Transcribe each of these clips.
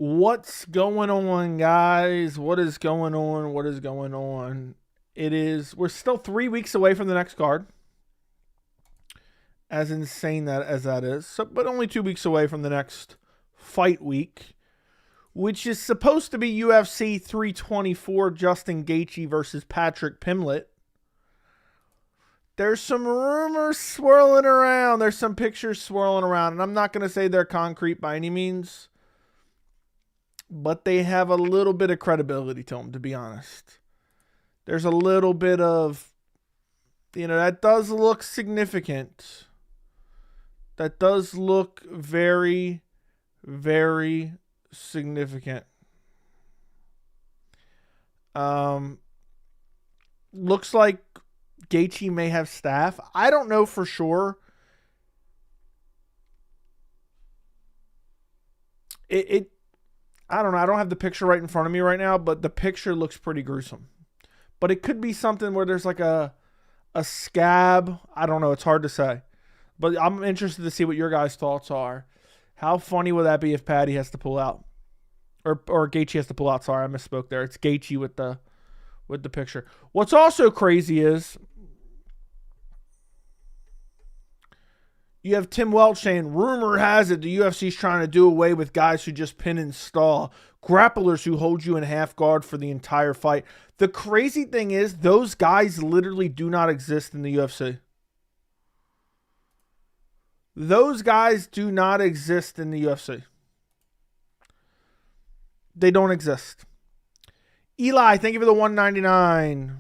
What's going on, guys? What is going on? What is going on? We're still 3 weeks away from the next card. As insane as that is. But only 2 weeks away from the next fight week, which is supposed to be UFC 324 Justin Gaethje versus Paddy Pimblett. There's some rumors swirling around. There's some pictures swirling around. And I'm not going to say they're concrete by any means, but they have a little bit of credibility to them, to be honest. There's a little bit of, that does look significant. That does look very, very significant. Looks like Gaethje may have Staph. I don't know for sure. I don't know. I don't have the picture right in front of me right now, but the picture looks pretty gruesome. But it could be something where there's like a scab. I don't know. It's hard to say. But I'm interested to see what your guys' thoughts are. How funny would that be if Paddy has to pull out? Or Gaethje has to pull out. Sorry, I misspoke there. It's Gaethje with the picture. What's also crazy is you have Tim Welch saying, rumor has it the UFC's trying to do away with guys who just pin and stall. Grapplers who hold you in half guard for the entire fight. The crazy thing is those guys literally do not exist in the UFC. Those guys do not exist in the UFC. They don't exist. Eli, thank you for the $1.99.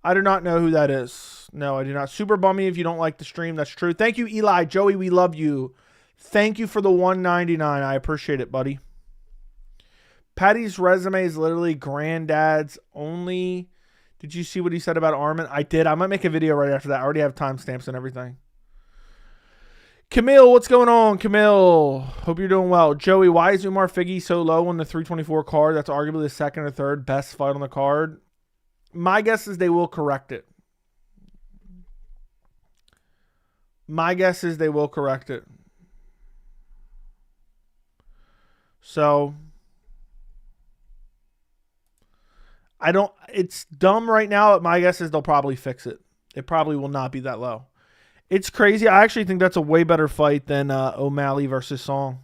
I do not know who that is. No, I do not. Super bummy if you don't like the stream. That's true. Thank you, Eli. Joey, we love you. Thank you for the $1.99. I appreciate it, buddy. Paddy's resume is literally granddad's only. Did you see what he said about Arman? I did. I might make a video right after that. I already have timestamps and everything. Camille, what's going on, Camille? Hope you're doing well. Joey, why is Umar Figgy so low on the 324 card? That's arguably the second or third best fight on the card. My guess is they will correct it. So, it's dumb right now, but my guess is they'll probably fix it. It probably will not be that low. It's crazy. I actually think that's a way better fight than O'Malley versus Song.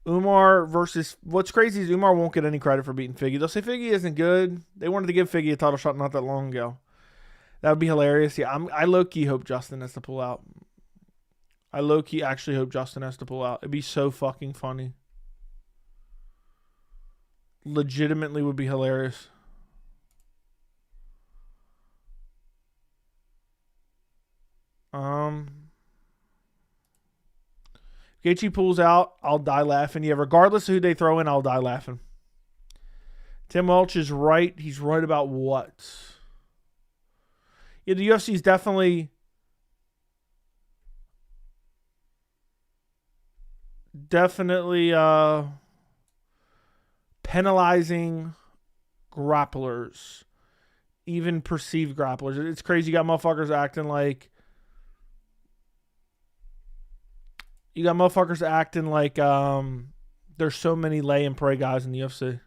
Umar versus... What's crazy is Umar won't get any credit for beating Figgy. They'll say Figgy isn't good. They wanted to give Figgy a title shot not that long ago. That would be hilarious. Yeah, I low-key hope Justin has to pull out. I low-key actually hope Justin has to pull out. It'd be so fucking funny. Legitimately would be hilarious. Gaethje pulls out, I'll die laughing. Yeah, regardless of who they throw in, I'll die laughing. Tim Welch is right. He's right about what? Yeah, the UFC is definitely penalizing grapplers, even perceived grapplers. It's crazy. You got motherfuckers acting like there's so many lay and pray guys in the UFC.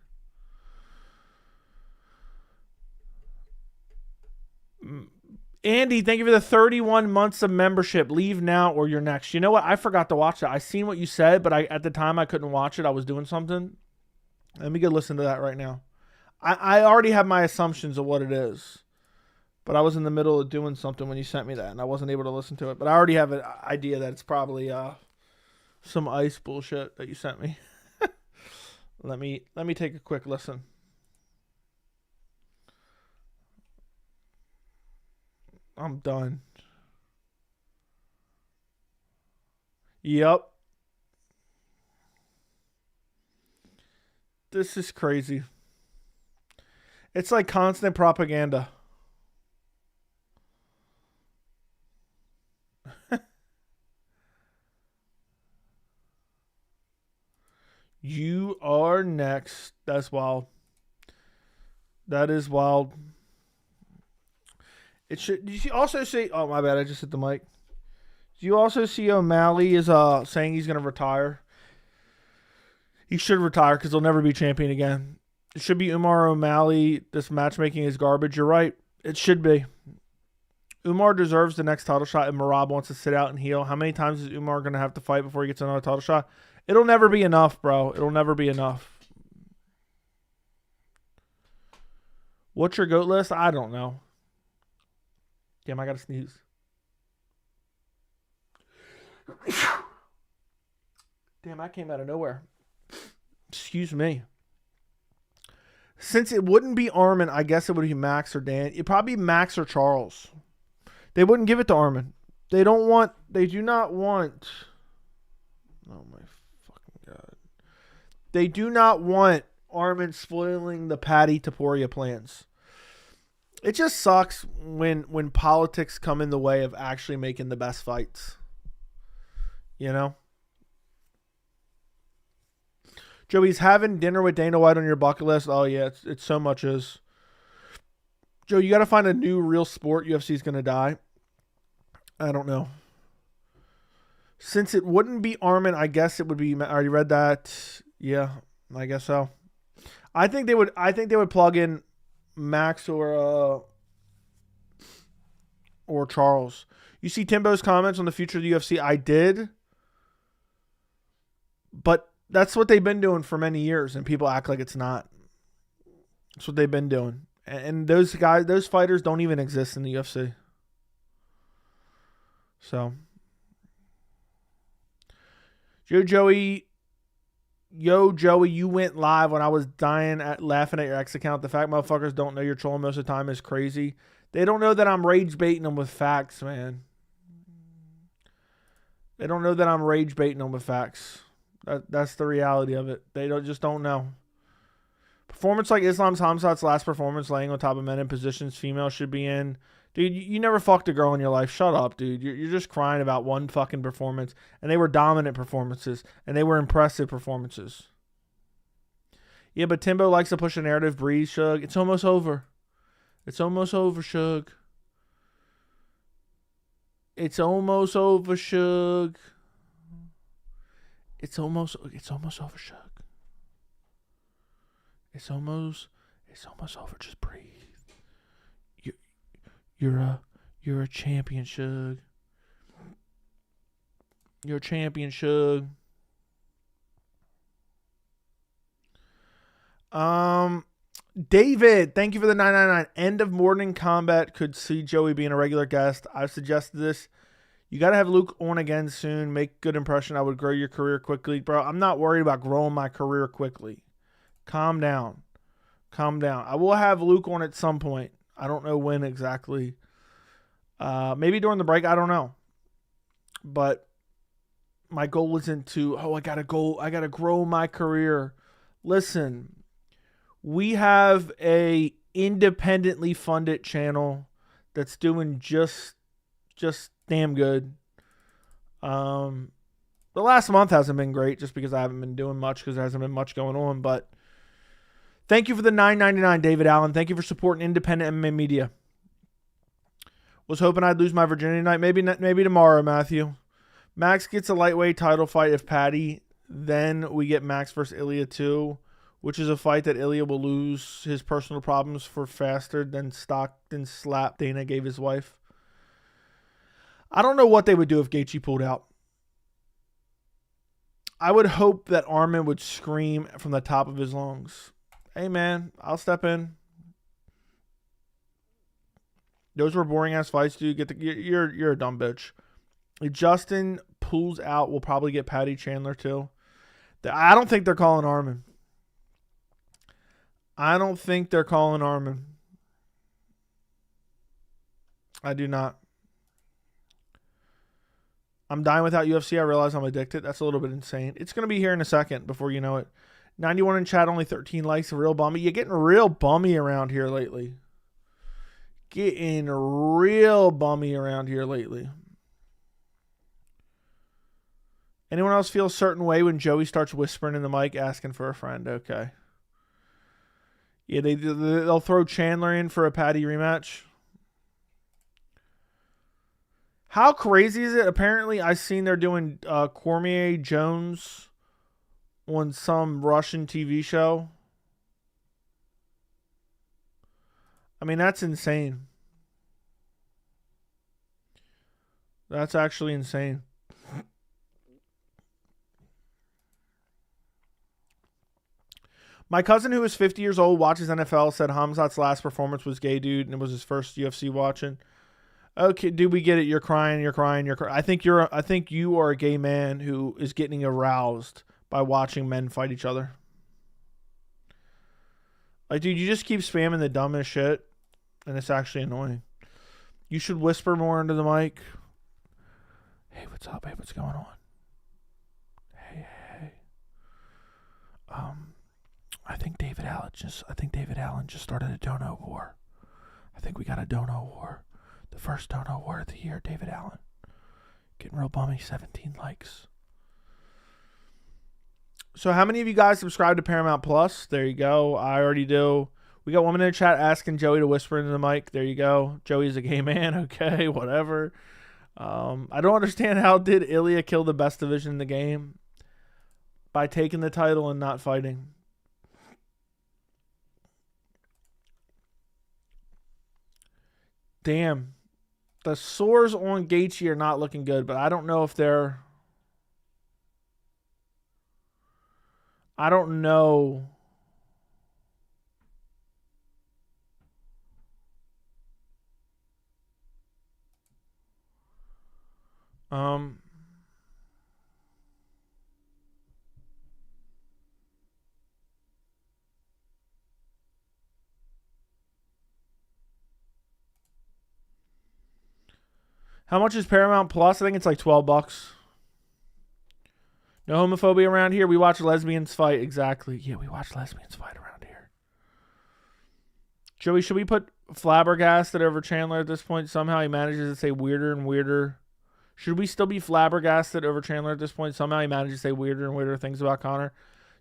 Andy, thank you for the 31 months of membership. Leave now or you're next. You know what? I forgot to watch that. I seen what you said, but at the time I couldn't watch it. I was doing something. Let me go listen to that right now. I already have my assumptions of what it is, but I was in the middle of doing something when you sent me that, and I wasn't able to listen to it. But I already have an idea that it's probably some ice bullshit that you sent me. Let me take a quick listen. I'm done. Yep. This is crazy. It's like constant propaganda. You are next. That's wild. That is wild. It should. Did you also say? Oh my bad, I just hit the mic. Do you also see O'Malley is saying he's going to retire? He should retire because he'll never be champion again. It should be Umar O'Malley. This matchmaking is garbage. You're right. It should be. Umar deserves the next title shot, and Merab wants to sit out and heal. How many times is Umar going to have to fight before he gets another title shot? It'll never be enough, bro. It'll never be enough. What's your GOAT list? I don't know. Damn, I got to sneeze. Damn, that came out of nowhere. Excuse me. Since it wouldn't be Arman, I guess it would be Max or Dan. It'd probably be Max or Charles. They wouldn't give it to Arman. They do not want. Oh my fucking God. They do not want Arman spoiling the Paddy Topuria plans. It just sucks when politics come in the way of actually making the best fights. You know? Joey's having dinner with Dana White on your bucket list. Oh, yeah, it's so much is. Joe, you got to find a new real sport. UFC's going to die. I don't know. Since it wouldn't be Arman, I guess it would be. I already read that. Yeah, I guess so. I think they would plug in Max or Charles. You see Timbo's comments on the future of the UFC? I did. But that's what they've been doing for many years, and people act like it's not. That's what they've been doing. And those fighters don't even exist in the UFC. So, Joey, you went live when I was dying laughing at your X account. The fact motherfuckers don't know you're trolling most of the time is crazy. They don't know that I'm rage baiting them with facts, man. They don't know that I'm rage baiting them with facts. That's the reality of it. They just don't know. Performance like Islam Hamzat's last performance, laying on top of men in positions female should be in. Dude, you never fucked a girl in your life. Shut up, dude. You're just crying about one fucking performance. And they were dominant performances. And they were impressive performances. Yeah, but Timbo likes to push a narrative. Breathe, Shug. It's almost over. It's almost over, Shug. It's almost over, Shug. It's almost over, Shug. It's almost over. Just breathe. You're a champion, Shug. You're a champion, Shug. David, thank you for the 999. End of Morning Combat could see Joey being a regular guest. I've suggested this. You got to have Luke on again soon. Make good impression. I would grow your career quickly. Bro, I'm not worried about growing my career quickly. Calm down. Calm down. I will have Luke on at some point. I don't know when exactly. Maybe during the break. I don't know. But my goal isn't to, I got to grow my career. Listen, we have a independently funded channel that's doing just damn good. The last month hasn't been great just because I haven't been doing much because there hasn't been much going on. But thank you for the $9.99, David Allen. Thank you for supporting independent MMA media. Was hoping I'd lose my virginity night. Maybe tomorrow, Matthew. Max gets a lightweight title fight if Paddy. Then we get Max versus Ilya 2, which is a fight that Ilya will lose his personal problems for faster than Stockton slap Dana gave his wife. I don't know what they would do if Gaethje pulled out. I would hope that Arman would scream from the top of his lungs, "Hey man, I'll step in." Those were boring ass fights, dude. You're a dumb bitch. If Justin pulls out, we'll probably get Paddy Chandler too. I don't think they're calling Arman. I don't think they're calling Arman. I do not. I'm dying without UFC. I realize I'm addicted. That's a little bit insane. It's going to be here in a second before you know it. 91 in chat, only 13 likes. Real bummy. You're getting real bummy around here lately. Getting real bummy around here lately. Anyone else feel a certain way when Joey starts whispering in the mic asking for a friend? Okay. Yeah, they'll throw Chandler in for a Paddy rematch. How crazy is it? Apparently, I seen they're doing Cormier Jones on some Russian TV show. I mean, that's insane. That's actually insane. My cousin, who is 50 years old, watches NFL, said Hamzat's last performance was gay, dude, and it was his first UFC watching. Okay, dude, we get it. You're crying. You're crying. You're crying. I think you are a gay man who is getting aroused by watching men fight each other. Like, dude, you just keep spamming the dumbest shit, and it's actually annoying. You should whisper more into the mic. Hey, what's up? Hey, what's going on? Hey. I think David Allen just started a dono war. I think we got a dono war. The first dono war of the year, David Allen. Getting real bummy, 17 likes. So how many of you guys subscribe to Paramount Plus? There you go. I already do. We got one minute in chat asking Joey to whisper into the mic. There you go. Joey's a gay man. Okay, whatever. I don't understand how did Ilya kill the best division in the game by taking the title and not fighting. Damn. The sores on Gaethje are not looking good, but I don't know if they're... I don't know. How much is Paramount Plus? I think it's like $12. No homophobia around here. We watch lesbians fight. Exactly. Yeah, we watch lesbians fight around here. Joey, should we put flabbergasted over Chandler at this point? Somehow he manages to say weirder and weirder. Should we still be flabbergasted over Chandler at this point? Somehow he manages to say weirder and weirder things about Conor.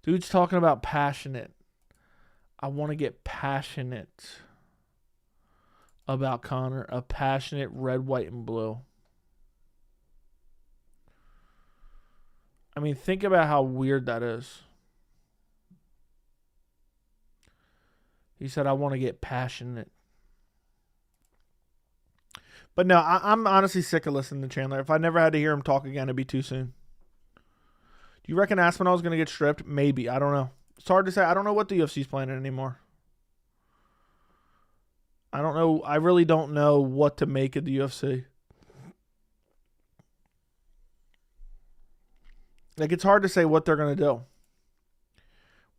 Dude's talking about passionate. I want to get passionate about Conor. A passionate red, white, and blue. I mean, think about how weird that is. He said, I want to get passionate. But no, I'm honestly sick of listening to Chandler. If I never had to hear him talk again, it'd be too soon. Do you reckon Aspinall's going to get stripped? Maybe. I don't know. It's hard to say. I don't know what the UFC's planning anymore. I don't know. I really don't know what to make of the UFC. Like, it's hard to say what they're going to do.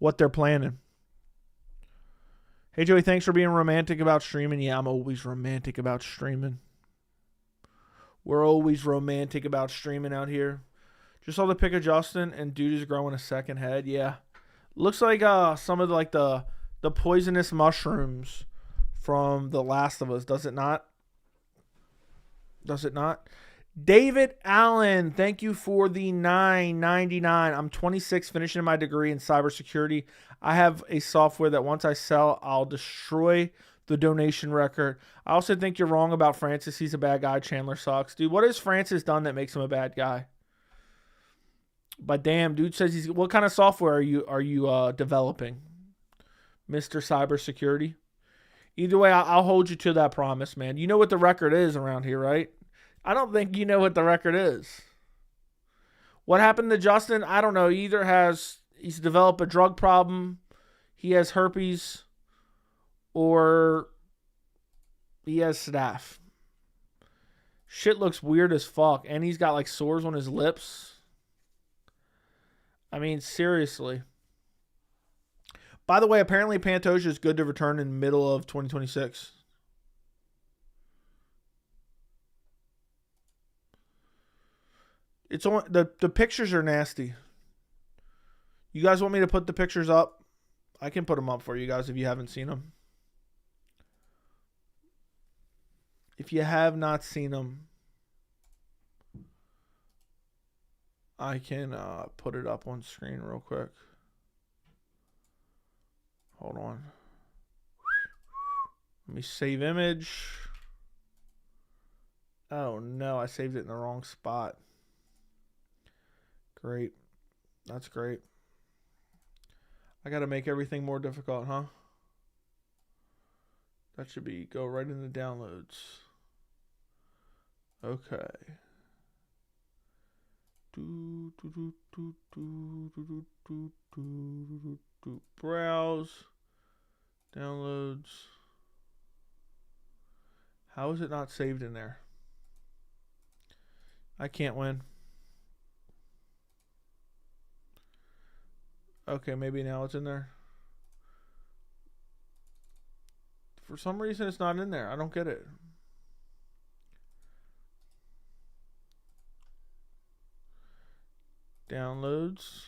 What they're planning. Hey, Joey, thanks for being romantic about streaming. Yeah, I'm always romantic about streaming. We're always romantic about streaming out here. Just saw the pic of Justin, and dude is growing a second head. Yeah. Looks like some of the poisonous mushrooms from The Last of Us. Does it not? Does it not? David Allen, thank you for the $9.99. I'm 26, finishing my degree in cybersecurity. I have a software that once I sell, I'll destroy the donation record. I also think you're wrong about Francis. He's a bad guy. Chandler sucks. Dude, what has Francis done that makes him a bad guy? But damn, dude says he's... What kind of software are you developing? Mr. Cybersecurity? Either way, I'll hold you to that promise, man. You know what the record is around here, right? I don't think you know what the record is. What happened to Justin? I don't know. He's developed a drug problem. He has herpes. Or he has staph. Shit looks weird as fuck. And he's got like sores on his lips. I mean, seriously. By the way, apparently Pantoja is good to return in the middle of 2026. It's on the pictures are nasty. You guys want me to put the pictures up? I can put them up for you guys if you haven't seen them. If you have not seen them, I can put it up on screen real quick. Hold on. Let me save image. Oh, no. I saved it in the wrong spot. Great. That's great. I got to make everything more difficult, huh? That should be go right into downloads. Okay. Browse. Downloads. How is it not saved in there? I can't win. Okay, maybe now it's in there. For some reason, it's not in there. I don't get it. Downloads.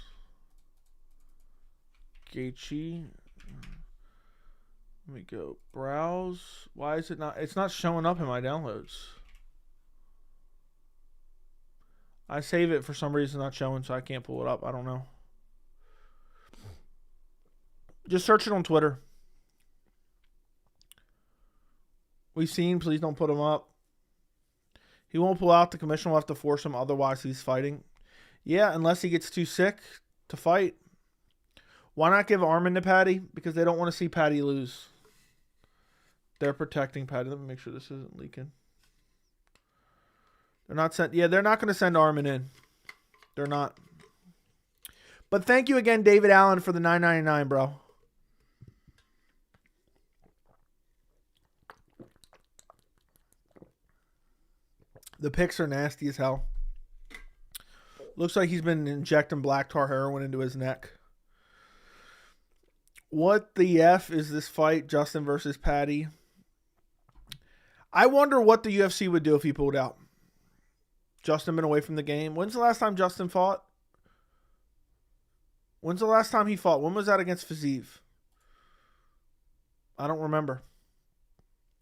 Gaethje. Let me go. Browse. Why is it not? It's not showing up in my downloads. I save it for some reason, not showing, so I can't pull it up. I don't know. Just search it on Twitter. We've seen, please don't put him up. He won't pull out. The commission will have to force him, otherwise he's fighting. Yeah, unless he gets too sick to fight. Why not give Arman to Paddy? Because they don't want to see Paddy lose. They're protecting Paddy. Let me make sure this isn't leaking. They're not sent. Yeah, they're not going to send Arman in. They're not. But thank you again, David Allen, for the $9.99, bro. The pics are nasty as hell. Looks like he's been injecting black tar heroin into his neck. What the F is this fight, Justin versus Paddy? I wonder what the UFC would do if he pulled out. Justin been away from the game. When's the last time Justin fought? When's the last time he fought? When was that against Fiziev? I don't remember.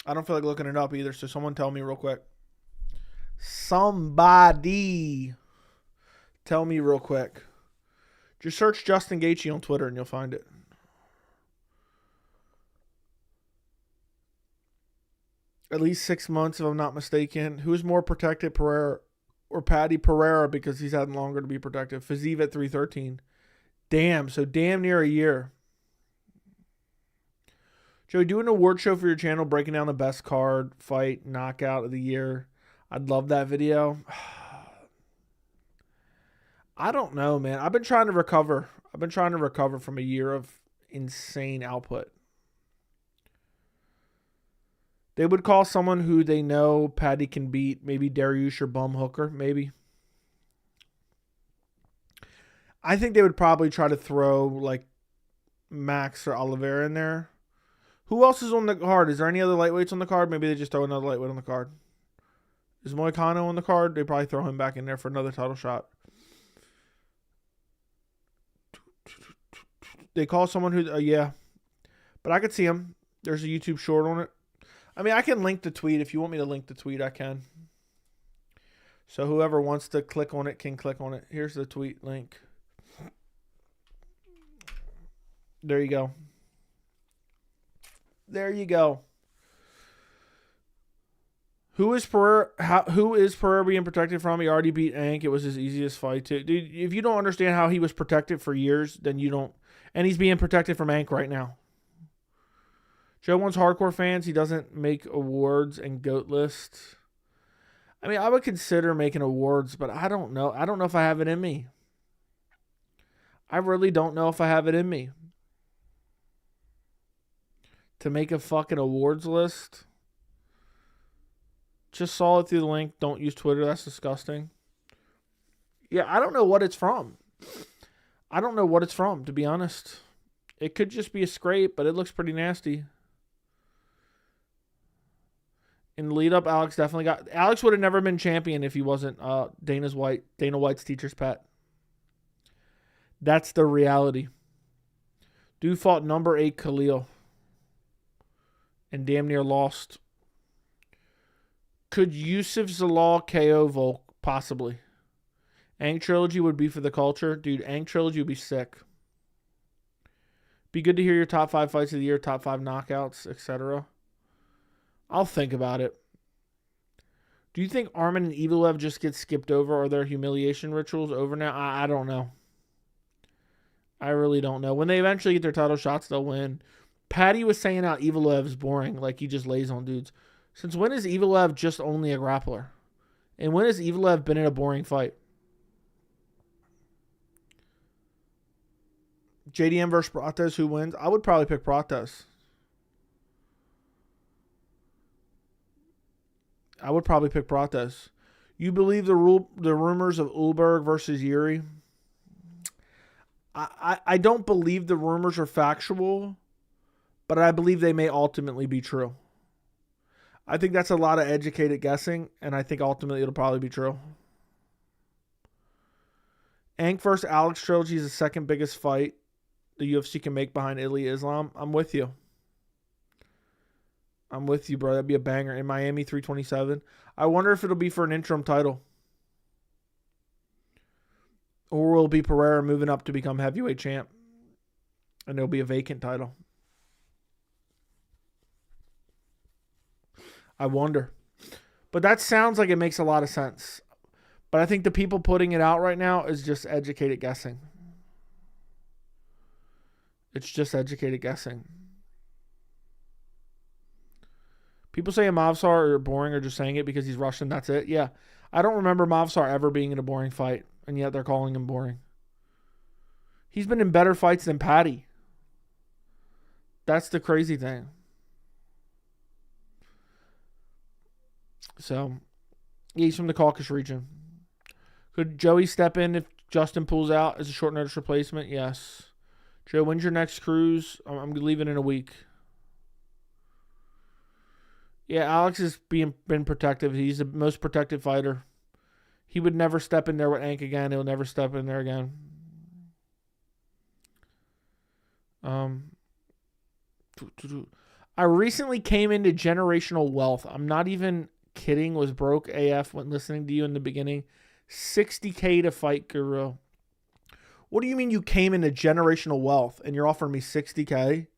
I don't feel like looking it up either, so someone tell me real quick. Somebody tell me real quick. Just search Justin Gaethje on Twitter and you'll find it. At least 6 months, if I'm not mistaken. Who's more protected, Pereira or Paddy? Pereira, because he's had longer to be protected. Fiziev at 313. Damn, so damn near a year. Joey, do an award show for your channel, breaking down the best card, fight, knockout of the year. I'd love that video. I don't know, man. I've been trying to recover. From a year of insane output. They would call someone who they know Paddy can beat. Maybe Dariush or Bum Hooker. Maybe. I think they would probably try to throw like Max or Oliveira in there. Who else is on the card? Is there any other lightweights on the card? Maybe they just throw another lightweight on the card. Is Moicano on the card? They probably throw him back in there for another title shot. They call someone who, yeah. But I could see him. There's a YouTube short on it. I mean, I can link the tweet. If you want me to link the tweet, I can. So whoever wants to click on it can click on it. Here's the tweet link. There you go. There you go. Who is Pereira being protected from? He already beat Ank. It was his easiest fight too. Dude, if you don't understand how he was protected for years, then you don't. And he's being protected from Ank right now. Joe wants hardcore fans. He doesn't make awards and GOAT lists. I mean, I would consider making awards, but I don't know. I don't know if I have it in me. I really don't know if I have it in me. To make a fucking awards list. Just saw it through the link. Don't use Twitter. That's disgusting. Yeah, I don't know what it's from. To be honest. It could just be a scrape, but it looks pretty nasty. In the lead up, Alex would have never been champion if he wasn't Dana White's teacher's pet. That's the reality. Dude fought number 8 Khalil. And damn near lost. Could Yusuf Zalal KO Volk? Possibly. Ang Trilogy would be for the culture. Dude, Ang Trilogy would be sick. Be good to hear your top 5 fights of the year, top 5 knockouts, etc. I'll think about it. Do you think Arman and Evloev just get skipped over? Are their humiliation rituals over now? I don't know. I really don't know. When they eventually get their title shots, they'll win. Paddy was saying how Evloev is boring, like he just lays on dudes. Since when is Evloev just only a grappler? And when has Evloev been in a boring fight? JDM versus Prates, who wins? I would probably pick Prates. I would probably pick Prates. You believe the rumors of Ulberg versus Yuri? I don't believe the rumors are factual, but I believe they may ultimately be true. I think that's a lot of educated guessing, and I think ultimately it'll probably be true. Ank versus Alex trilogy is the second biggest fight the UFC can make behind Italy Islam. I'm with you. I'm with you, bro. That'd be a banger. In Miami, 327. I wonder if it'll be for an interim title. Or will it be Pereira moving up to become heavyweight champ? And it'll be a vacant title. I wonder. But that sounds like it makes a lot of sense. But I think the people putting it out right now is just educated guessing. It's just educated guessing. People say Mavsar are boring or just saying it because he's Russian. That's it. Yeah. I don't remember Mavsar ever being in a boring fight, and yet they're calling him boring. He's been in better fights than Paddy. That's the crazy thing. So, yeah, he's from the Caucasus region. Could Joey step in if Justin pulls out as a short notice replacement? Yes. Joe, when's your next cruise? I'm leaving in a week. Yeah, Alex has been protective. He's the most protected fighter. He would never step in there with Ank again. He'll never step in there again. I recently came into generational wealth. I'm not even kidding. Was broke AF when listening to you in the beginning. $60K to fight Guru. What do you mean you came into generational wealth and you're offering me $60K?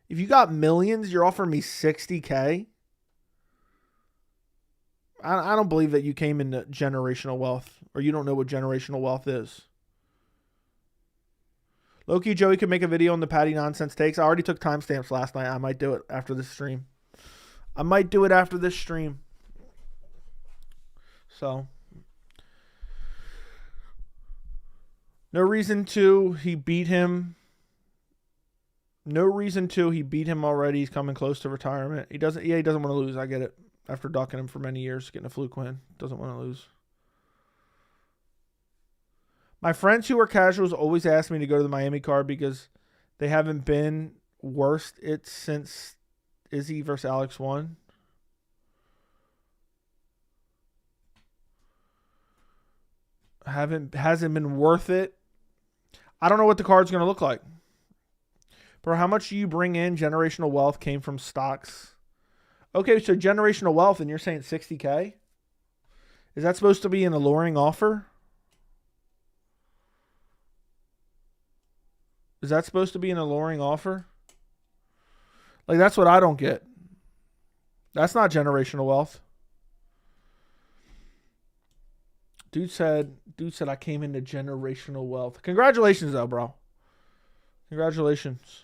If you got millions, you're offering me $60K? I don't believe that you came into generational wealth, or you don't know what generational wealth is. Loki Joey could make a video on the Paddy nonsense takes. I already took timestamps last night. I might do it after this stream. So. No reason to. He beat him. No reason to. He beat him already. He's coming close to retirement. He doesn't want to lose. I get it. After ducking him for many years, getting a fluke win. Doesn't want to lose. My friends who are casuals always ask me to go to the Miami card because they haven't been worst it since Izzy versus Alex won. Hasn't been worth it. I don't know what the card's going to look like. Bro, how much do you bring in? Generational wealth came from stocks. Okay, so generational wealth, and you're saying $60K? Is that supposed to be an alluring offer? Is that supposed to be an alluring offer? Like, that's what I don't get. That's not generational wealth. Dude said I came into generational wealth. Congratulations, though, bro. Congratulations.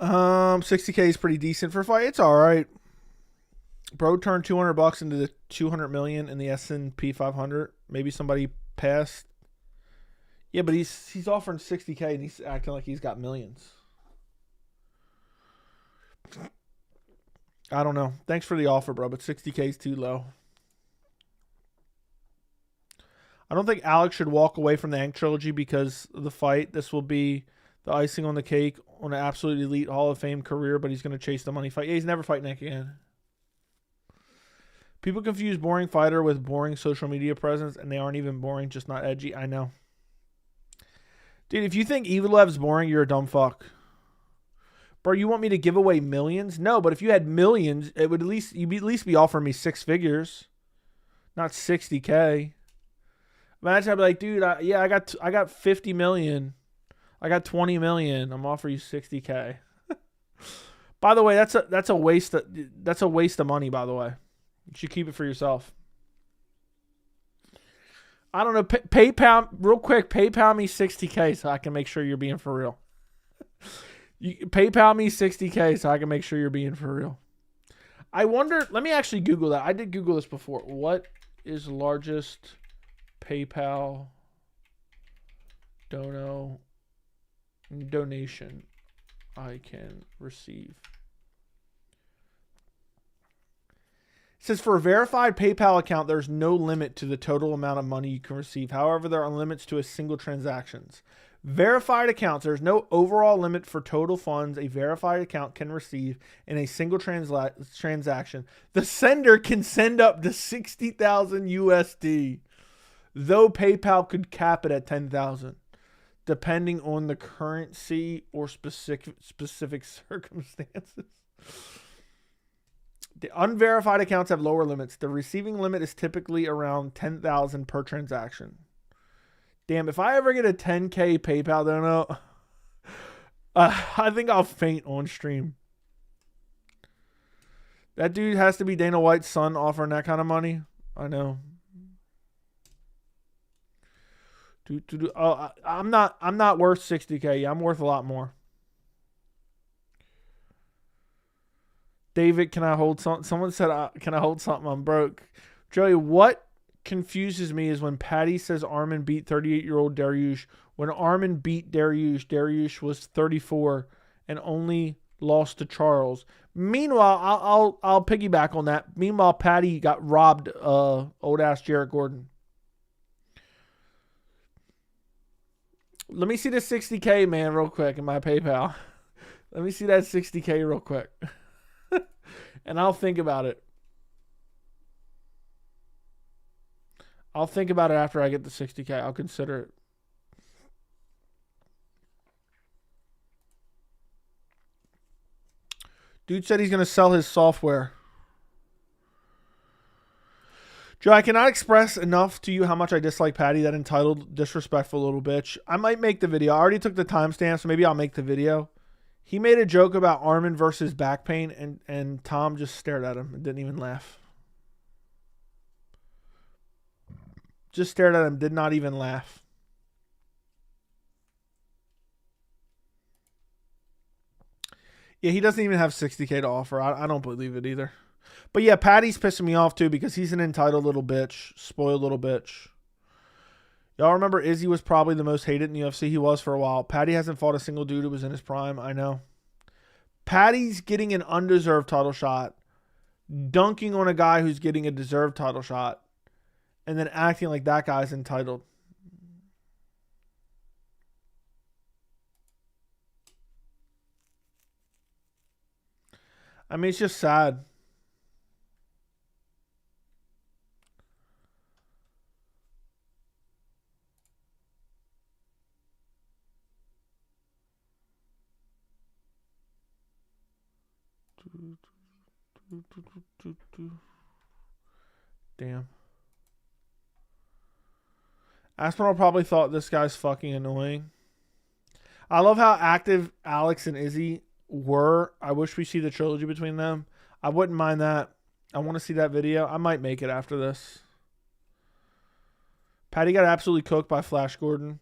$60K is pretty decent for a fight. It's all right. Bro turned $200 into the $200 million in the S&P 500. Maybe somebody passed. Yeah, but he's offering $60K and he's acting like he's got millions. I don't know. Thanks for the offer, bro, but $60K is too low. I don't think Alex should walk away from the Ank trilogy because of the fight. This will be the icing on the cake on an absolute elite Hall of Fame career, but he's going to chase the money fight. Yeah, he's never fighting Ank again. People confuse boring fighter with boring social media presence, and they aren't even boring, just not edgy. I know. Dude, if you think Evilev's boring, you're a dumb fuck. Bro, you want me to give away millions? No, but if you had millions, it would you'd at least be offering me six figures, not $60K. Imagine I'd be like, dude, I got $50 million. I got 20 million. I'm offering you 60K. By the way, that's a waste of money, by the way. You should keep it for yourself. I don't know. PayPal, real quick, PayPal me 60K so I can make sure you're being for real. PayPal me 60K so I can make sure you're being for real. I wonder, let me actually Google that. I did Google this before. What is largest PayPal donation I can receive? It says for a verified PayPal account, there's no limit to the total amount of money you can receive. However, there are limits to a single transactions. Verified accounts, there's no overall limit for total funds a verified account can receive in a single transaction. The sender can send up to 60,000 USD, though PayPal could cap it at 10,000, depending on the currency or specific circumstances. The unverified accounts have lower limits. The receiving limit is typically around 10,000 per transaction. Damn, if I ever get a 10K PayPal dono, I think I'll faint on stream. That dude has to be Dana White's son offering that kind of money. I know. Oh, I'm not worth 60K. I'm worth a lot more. David, can I hold something? Someone said, can I hold something? I'm broke. Joey, what confuses me is when Paddy says Arman beat 38-year-old Dariush. When Arman beat Dariush was 34 and only lost to Charles. Meanwhile, I'll piggyback on that. Meanwhile, Paddy got robbed old ass Jarrett Gordon. Let me see the 60K, man, real quick in my PayPal. Let me see that 60K real quick. And I'll think about it. I'll think about it after I get the 60K. I'll consider it. Dude said he's going to sell his software. Joe, I cannot express enough to you how much I dislike Paddy, that entitled, disrespectful little bitch. I might make the video. I already took the timestamp, so maybe I'll make the video. He made a joke about Arman versus back pain, and Tom just stared at him and didn't even laugh. Just stared at him, did not even laugh. Yeah, he doesn't even have 60K to offer. I don't believe it either. But yeah, Paddy's pissing me off too because he's an entitled little bitch, spoiled little bitch. Y'all remember Izzy was probably the most hated in the UFC? He was for a while. Paddy hasn't fought a single dude who was in his prime. I know. Paddy's getting an undeserved title shot, dunking on a guy who's getting a deserved title shot, and then acting like that guy's entitled. I mean, it's just sad. Damn. Aspinall probably thought this guy's fucking annoying. I love how active Alex and Izzy were. I wish we see the trilogy between them. I wouldn't mind that. I want to see that video. I might make it after this. Paddy got absolutely cooked by Flash Gordon.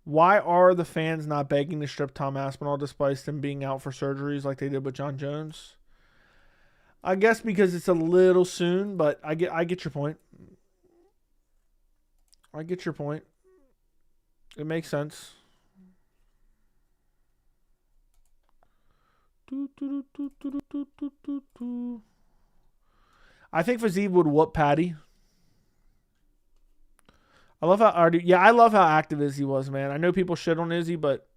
Why are the fans not begging to strip Tom Aspinall despite him being out for surgeries like they did with John Jones? I guess because it's a little soon, but I get your point. I get your point. It makes sense. I think Fazib would whoop Paddy. I love how active Izzy was, man. I know people shit on Izzy, but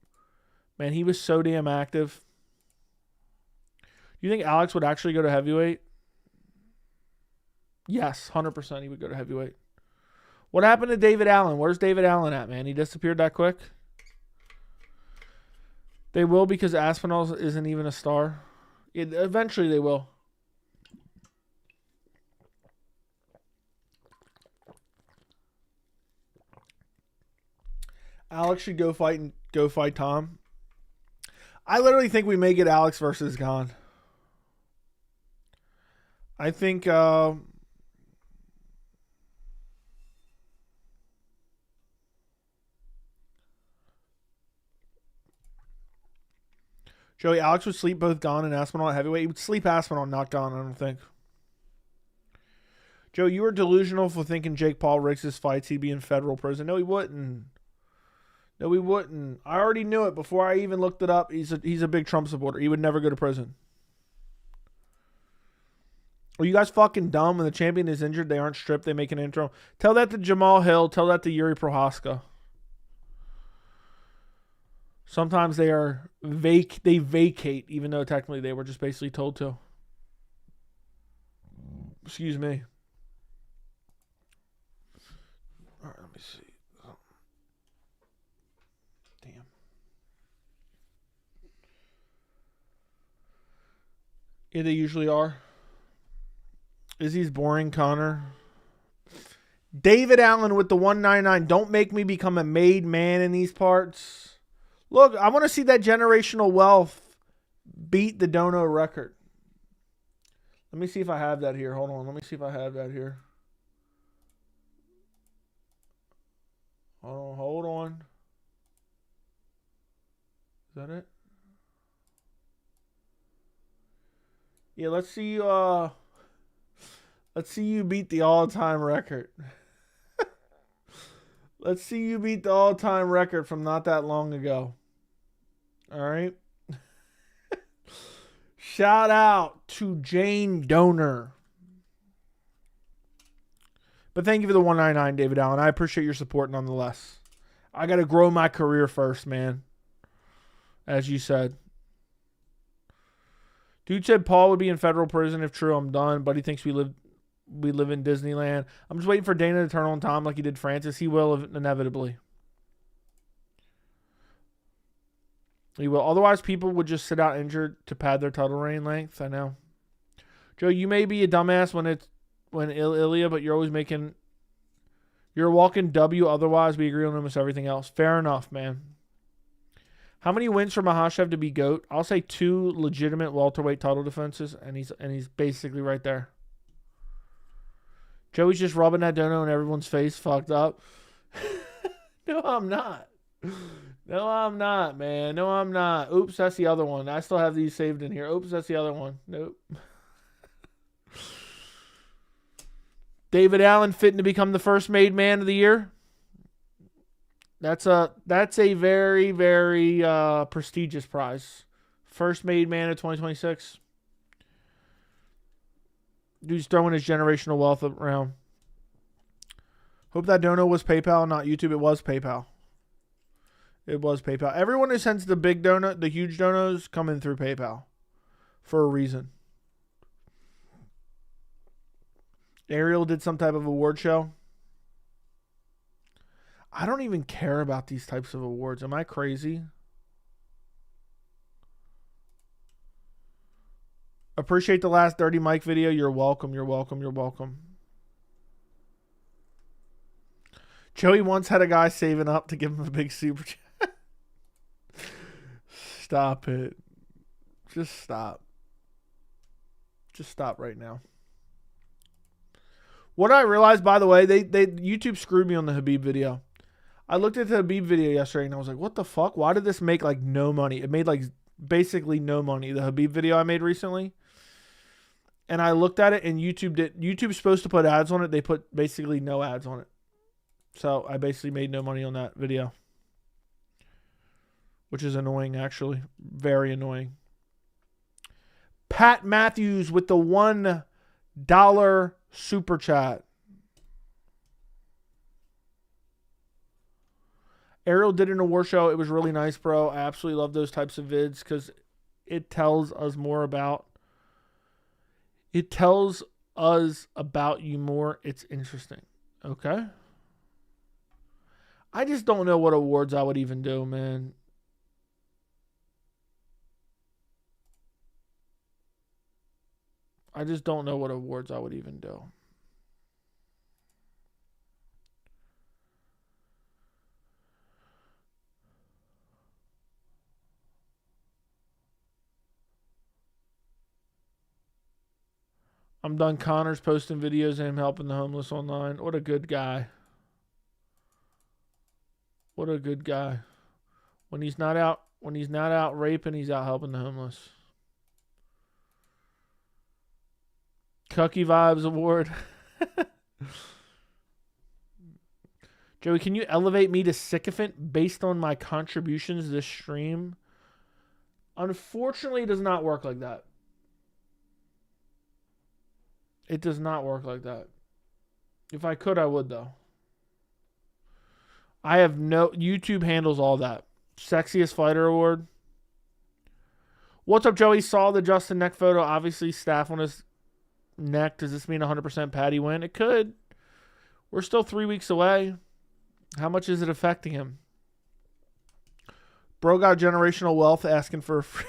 man, he was so damn active. You think Alex would actually go to heavyweight? Yes, 100% he would go to heavyweight. What happened to David Allen? Where's David Allen at, man? He disappeared that quick? They will because Aspinall isn't even a star. Eventually they will. Alex should go fight go fight Tom. I literally think we may get Alex versus Gane. I think Joey, Alex would sleep both Gane and Aspinall at heavyweight. He would sleep Aspinall, not Gane, I don't think. Joe, you were delusional for thinking Jake Paul rigs his fights. He'd be in federal prison. No, he wouldn't. No, he wouldn't. I already knew it before I even looked it up. He's a big Trump supporter. He would never go to prison. Are you guys fucking dumb? When the champion is injured, they aren't stripped. They make an intro. Tell that to Jamal Hill. Tell that to Yuri Prohaska. Sometimes they vacate, even though technically they were just basically told to. Excuse me. All right, let me see. Oh. Damn. Yeah, they usually are. Izzy's boring, Connor. David Allen with the 199. Don't make me become a made man in these parts. Look, I want to see that generational wealth beat the dono record. Let me see if I have that here. Hold on. Let me see if I have that here. Hold on. Is that it? Yeah, let's see you beat the all-time record. Let's see you beat the all-time record from not that long ago. All right. Shout out to Jane Donor. But thank you for the 199, David Allen. I appreciate your support nonetheless. I got to grow my career first, man. As you said. Dude said Paul would be in federal prison if true. I'm done. Buddy thinks we live in Disneyland. I'm just waiting for Dana to turn on Tom like he did Francis. He will inevitably. He will. Otherwise, people would just sit out injured to pad their title reign length. I know. Joe, you may be a dumbass when Ilya, but you're a walking W. Otherwise, we agree on almost everything else. Fair enough, man. How many wins for Makhachev to be GOAT? I'll say 2 legitimate welterweight title defenses, and he's basically right there. Joey's just rubbing that dono in everyone's face, fucked up. No, I'm not. No, I'm not, man. No, I'm not. Oops, that's the other one. I still have these saved in here. Oops, that's the other one. Nope. David Allen fitting to become the first made man of the year. That's a very, very prestigious prize. First made man of 2026. Dude's throwing his generational wealth around. Hope that dono was PayPal, not YouTube. It was PayPal. It was PayPal. Everyone who sends the big donut, the huge donos, come in through PayPal. For a reason. Ariel did some type of award show. I don't even care about these types of awards. Am I crazy? Appreciate the last Dirty Mike video. You're welcome. You're welcome. You're welcome. Joey once had a guy saving up to give him a big super chat. Stop it. Just stop. Just stop right now. What I realized, by the way, they YouTube screwed me on the Habib video. I looked at the Habib video yesterday and I was like, what the fuck? Why did this make like no money? It made like basically no money. The Habib video I made recently. And I looked at it and YouTube's supposed to put ads on it. They put basically no ads on it. So I basically made no money on that video. Which is annoying, actually. Very annoying. Pat Matthews with the $1 super chat. Ariel did an award show. It was really nice, bro. I absolutely love those types of vids because it tells us more about... It tells us about you more. It's interesting. Okay? I just don't know what awards I would even do, man. I just don't know what awards I would even do. I'm done. Connor's posting videos of him helping the homeless online. What a good guy. What a good guy. When he's not out raping, he's out helping the homeless. Cucky Vibes Award. Joey, can you elevate me to sycophant based on my contributions this stream? Unfortunately, it does not work like that. It does not work like that. If I could, I would, though. I have no... YouTube handles all that. Sexiest Fighter Award. What's up, Joey? Saw the Justin neck photo. Obviously, Staph on his neck. Does this mean 100% Paddy win? It could. We're still 3 weeks away. How much is it affecting him? Bro got generational wealth asking for a free...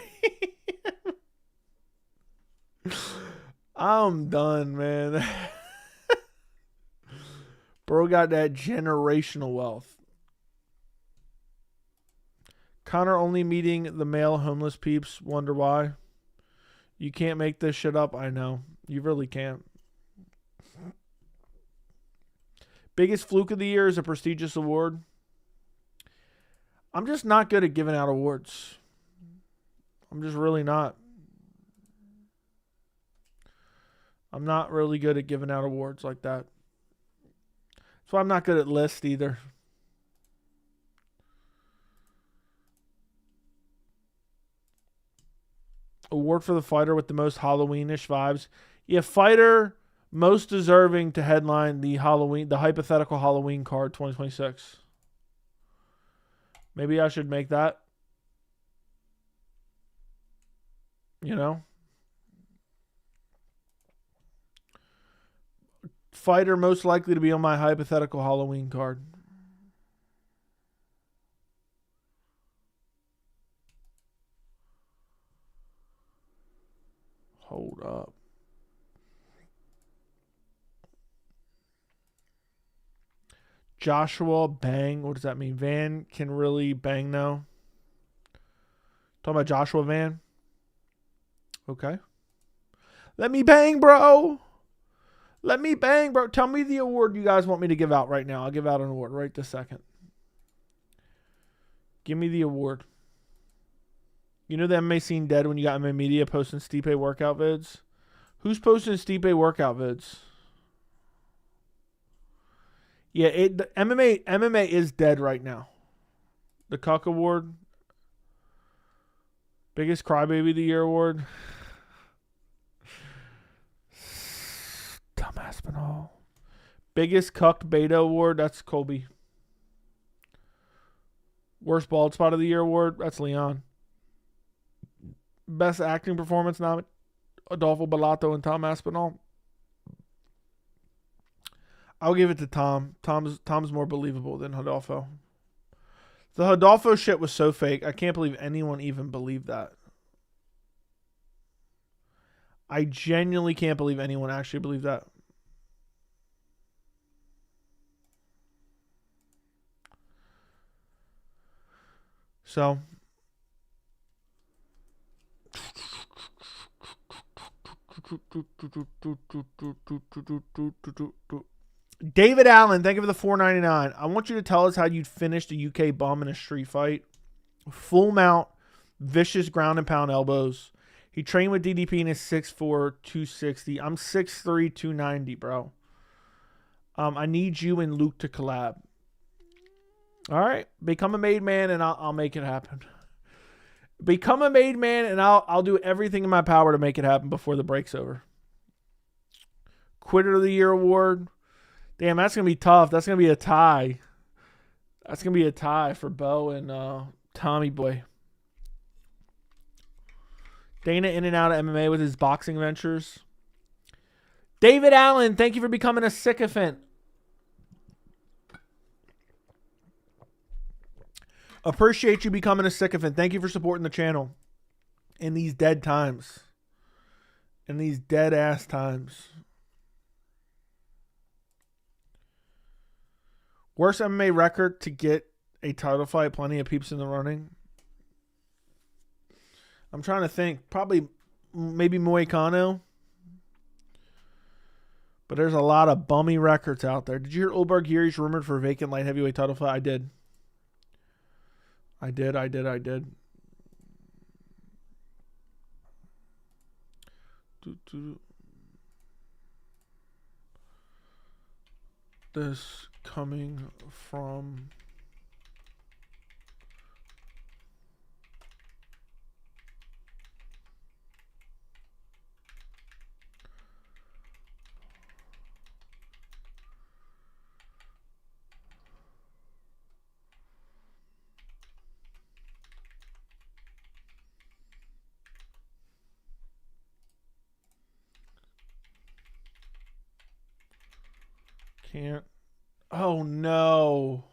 I'm done, man. Bro got that generational wealth. Connor only meeting the male homeless peeps. Wonder why? You can't make this shit up. I know. You really can't. Biggest fluke of the year is a prestigious award. I'm just not good at giving out awards. I'm just really not. I'm not really good at giving out awards like that. That's why I'm not good at lists either. Award for the fighter with the most Halloweenish vibes. Yeah, fighter most deserving to headline the hypothetical Halloween card 2026. Maybe I should make that. You know? Fighter most likely to be on my hypothetical Halloween card. Hold up. Joshua Bang. What does that mean? Van can really bang now. Talking about Joshua Van. Okay. Let me bang, bro. Let me bang, bro. Tell me the award you guys want me to give out right now. I'll give out an award right this second. Give me the award. You know the MMA scene dead when you got MMA media posting Stipe workout vids? Who's posting Stipe workout vids? Yeah, the MMA is dead right now. The Cuck Award. Biggest Crybaby of the Year Award. Tom Aspinall. Biggest Cucked Beta Award. That's Colby. Worst Bald Spot of the Year Award. That's Leon. Best Acting Performance nominee. Adolfo Bellato and Tom Aspinall. I'll give it to Tom. Tom's more believable than Adolfo. The Adolfo shit was so fake. I can't believe anyone even believed that. I genuinely can't believe anyone actually believed that. So. David Allen, thank you for the $4.99. I want you to tell us how you'd finish the UK bum in a street fight. Full mount, vicious ground and pound elbows. He trained with DDP and is 6'4", 260. I'm 6'3", 290, bro. I need you and Luke to collab. All right, become a made man and I'll make it happen. Become a made man and I'll do everything in my power to make it happen before the break's over. Quitter of the Year Award. Damn, that's going to be tough. That's going to be a tie. That's going to be a tie for Bo and Tommy Boy. Dana in and out of MMA with his boxing ventures. David Allen, thank you for becoming a sycophant. Appreciate you becoming a sycophant. Thank you for supporting the channel in these dead times. In these dead ass times. Worst MMA record to get a title fight. Plenty of peeps in the running. I'm trying to think. Probably maybe Moicano. But there's a lot of bummy records out there. Did you hear Ulberg Yuri's rumored for vacant light heavyweight title fight? I did. This coming from... Can't. Oh, no.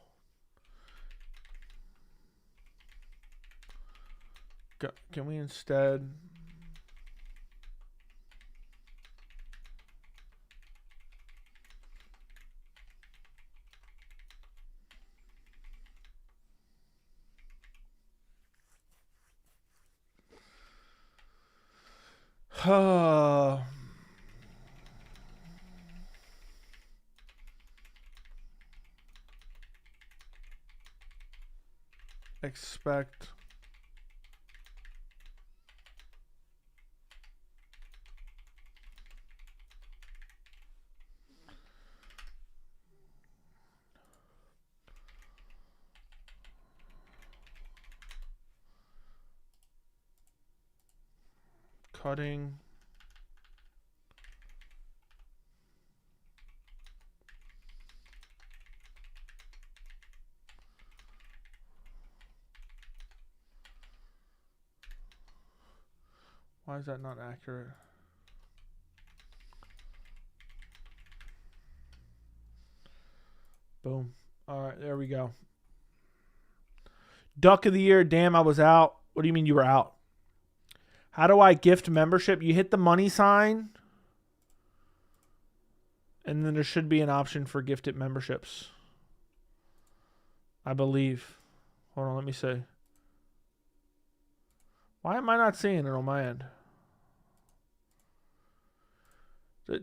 Can we instead... expect cutting Why is that not accurate? Boom. All right, there we go. Duck of the year. Damn, I was out. What do you mean you were out? How do I gift membership? You hit the money sign. And then there should be an option for gifted memberships. I believe. Hold on, let me see. Why am I not seeing it on my end?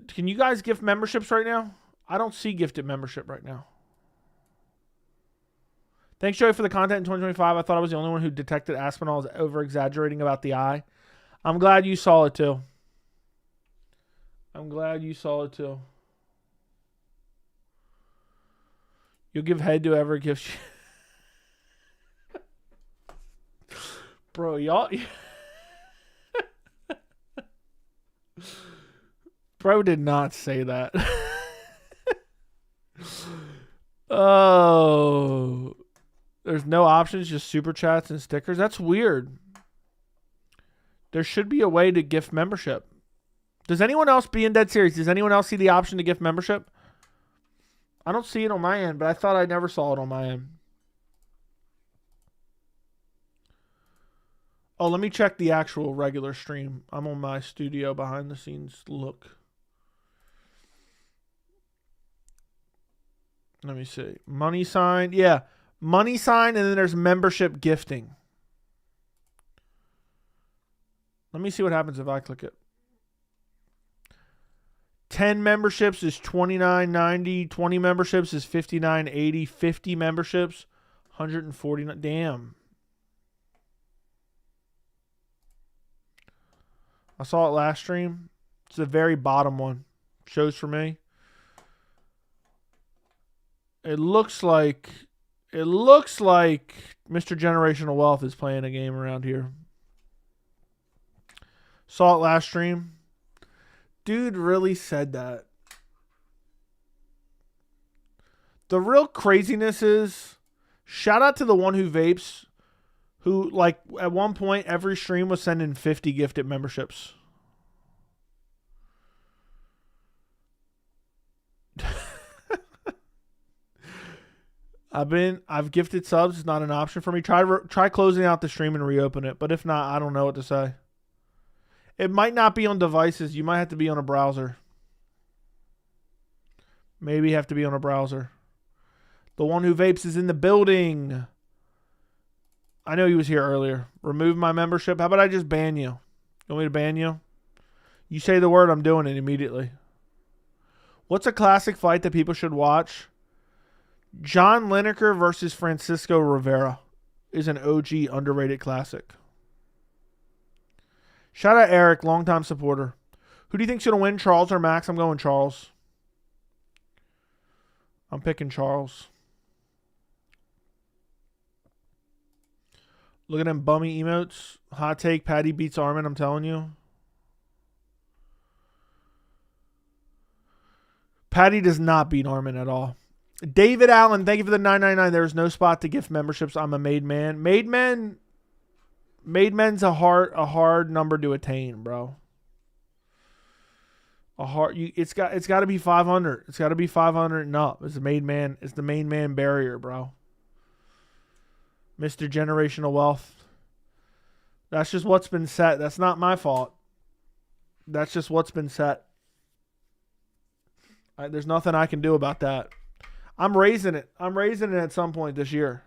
Can you guys gift memberships right now? I don't see gifted membership right now. Thanks, Joey, for the content in 2025. I thought I was the only one who detected Aspinall as over-exaggerating about the eye. I'm glad you saw it, too. I'm glad you saw it, too. You'll give head to whoever gives you... Bro, y'all... Bro did not say that. Oh. There's no options, just super chats and stickers. That's weird. There should be a way to gift membership. Does anyone else, being dead serious, does anyone else see the option to gift membership? I don't see it on my end, but I thought I never saw it on my end. Oh, let me check the actual regular stream. I'm on my studio behind the scenes look. Let me see. Money sign. Yeah. Money sign, and then there's membership gifting. Let me see what happens if I click it. 10 memberships is $29.90. 20 memberships is $59.80. 50 memberships, $149. Damn. I saw it last stream. It's the very bottom one. Shows for me. It looks like Mr. Generational Wealth is playing a game around here. Saw it last stream. Dude really said that. The real craziness is, shout out to the one who vapes, who, like, at one point every stream was sending 50 gifted memberships. I've gifted subs. It's not an option for me. Try closing out the stream and reopen it. But if not, I don't know what to say. It might not be on devices. You might have to be on a browser. Maybe have to be on a browser. The one who vapes is in the building. I know he was here earlier. Remove my membership. How about I just ban you? You want me to ban you? You say the word, I'm doing it immediately. What's a classic fight that people should watch? John Lineker versus Francisco Rivera is an OG underrated classic. Shout out Eric, longtime supporter. Who do you think's going to win, Charles or Max? I'm going Charles. I'm picking Charles. Look at them bummy emotes. Hot take, Paddy beats Arman, I'm telling you. Paddy does not beat Arman at all. David Allen, thank you for the $9.99. There's no spot to gift memberships. I'm a made man. Made men's a hard number to attain, bro. It's got to be 500. It's got to be 500 and up. It's the main man barrier, bro. Mr. Generational Wealth. That's just what's been set. That's not my fault. That's just what's been set. There's nothing I can do about that. I'm raising it. I'm raising it at some point this year.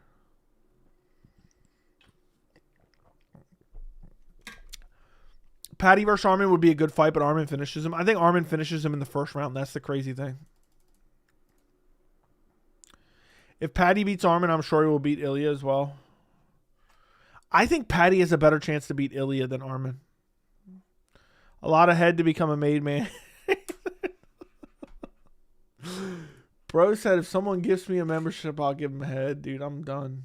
Paddy versus Arman would be a good fight, but Arman finishes him. I think Arman finishes him in the first round. That's the crazy thing. If Paddy beats Arman, I'm sure he will beat Ilya as well. I think Paddy has a better chance to beat Ilya than Arman. A lot of head to become a made man. Bro said if someone gives me a membership, I'll give him a head. Dude, I'm done.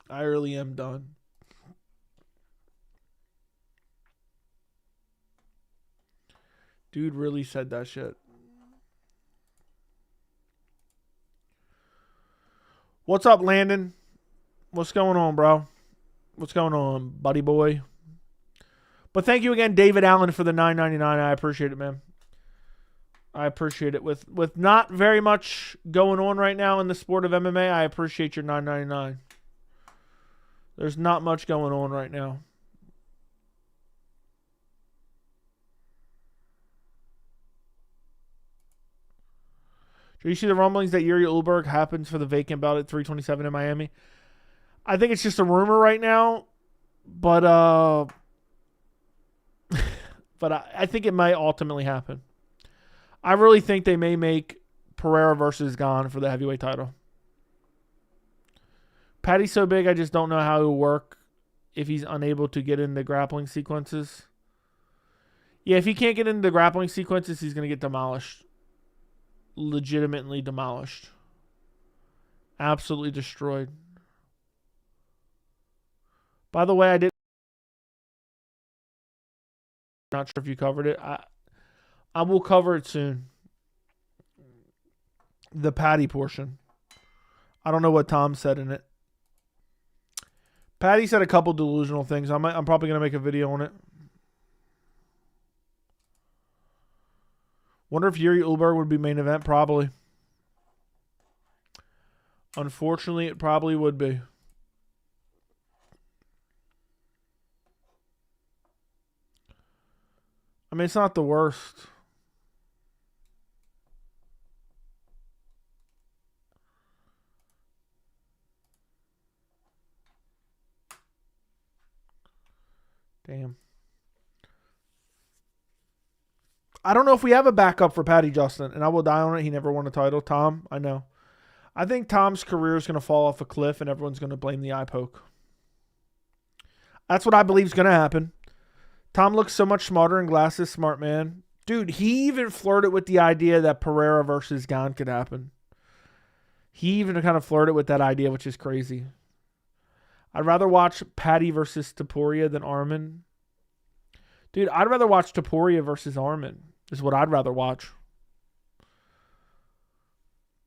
I really am done. Dude really said that shit. What's up, Landon? What's going on, bro? What's going on, buddy boy? But thank you again, David Allen, for the $9.99. I appreciate it, man. I appreciate it. With not very much going on right now in the sport of MMA, I appreciate your $9.99. There's not much going on right now. Do you see the rumblings that Yuri Ulberg happens for the vacant belt at 327 in Miami? I think it's just a rumor right now, but I think it might ultimately happen. I really think they may make Pereira versus Gane for the heavyweight title. Paddy's so big, I just don't know how it will work if he's unable to get into grappling sequences. Yeah, if he can't get into the grappling sequences, he's going to get demolished. Legitimately demolished. Absolutely destroyed. By the way, I did not sure if you covered it. I will cover it soon. The Paddy portion. I don't know what Tom said in it. Paddy said a couple delusional things. I'm probably going to make a video on it. Wonder if Yuri Ulberg would be main event. Probably. Unfortunately, it probably would be. I mean, it's not the worst. Damn. I don't know if we have a backup for Paddy, Justin, and I will die on it. He never won a title. Tom, I know. I think Tom's career is going to fall off a cliff and everyone's going to blame the eye poke. That's what I believe is going to happen. Tom looks so much smarter in glasses, smart man. Dude, he even flirted with the idea that Pereira versus Gane could happen. He even kind of flirted with that idea, which is crazy. I'd rather watch Paddy versus Topuria than Arman. Dude, I'd rather watch Topuria versus Arman. Is what I'd rather watch.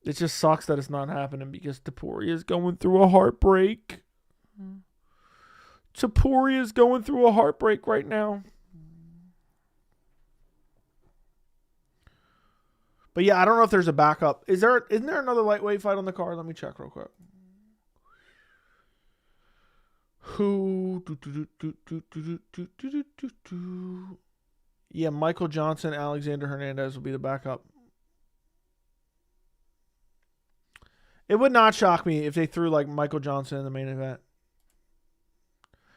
It just sucks that it's not happening because Topuria is going through a heartbreak. Topuria is going through a heartbreak right now. But yeah, I don't know if there's a backup. Isn't there another lightweight fight on the card? Let me check real quick. Who? Yeah, Michael Johnson, Alexander Hernandez will be the backup. It would not shock me if they threw like Michael Johnson in the main event.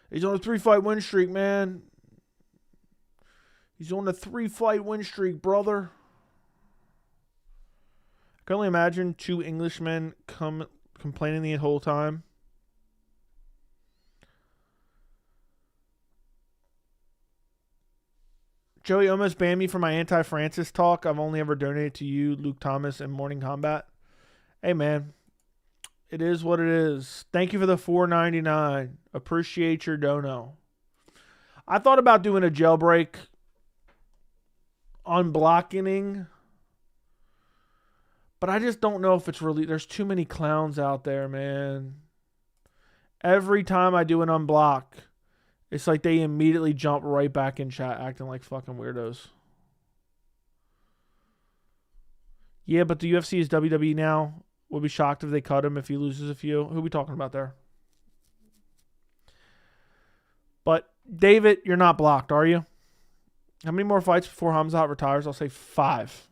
He's on a 3-fight win streak, man. He's on a 3-fight win streak, brother. I can only imagine 2 Englishmen complaining the whole time. Joey almost banned me for my anti-Francis talk. I've only ever donated to you, Luke Thomas, and Morning Combat. Hey, man. It is what it is. Thank you for the $4.99. Appreciate your dono. I thought about doing a jailbreak on blocking, but I just don't know if it's really... There's too many clowns out there, man. Every time I do an unblock, it's like they immediately jump right back in chat acting like fucking weirdos. Yeah, but the UFC is WWE now. We'll be shocked if they cut him if he loses a few. Who are we talking about there? But, David, you're not blocked, are you? How many more fights before Hamzat retires? I'll say 5.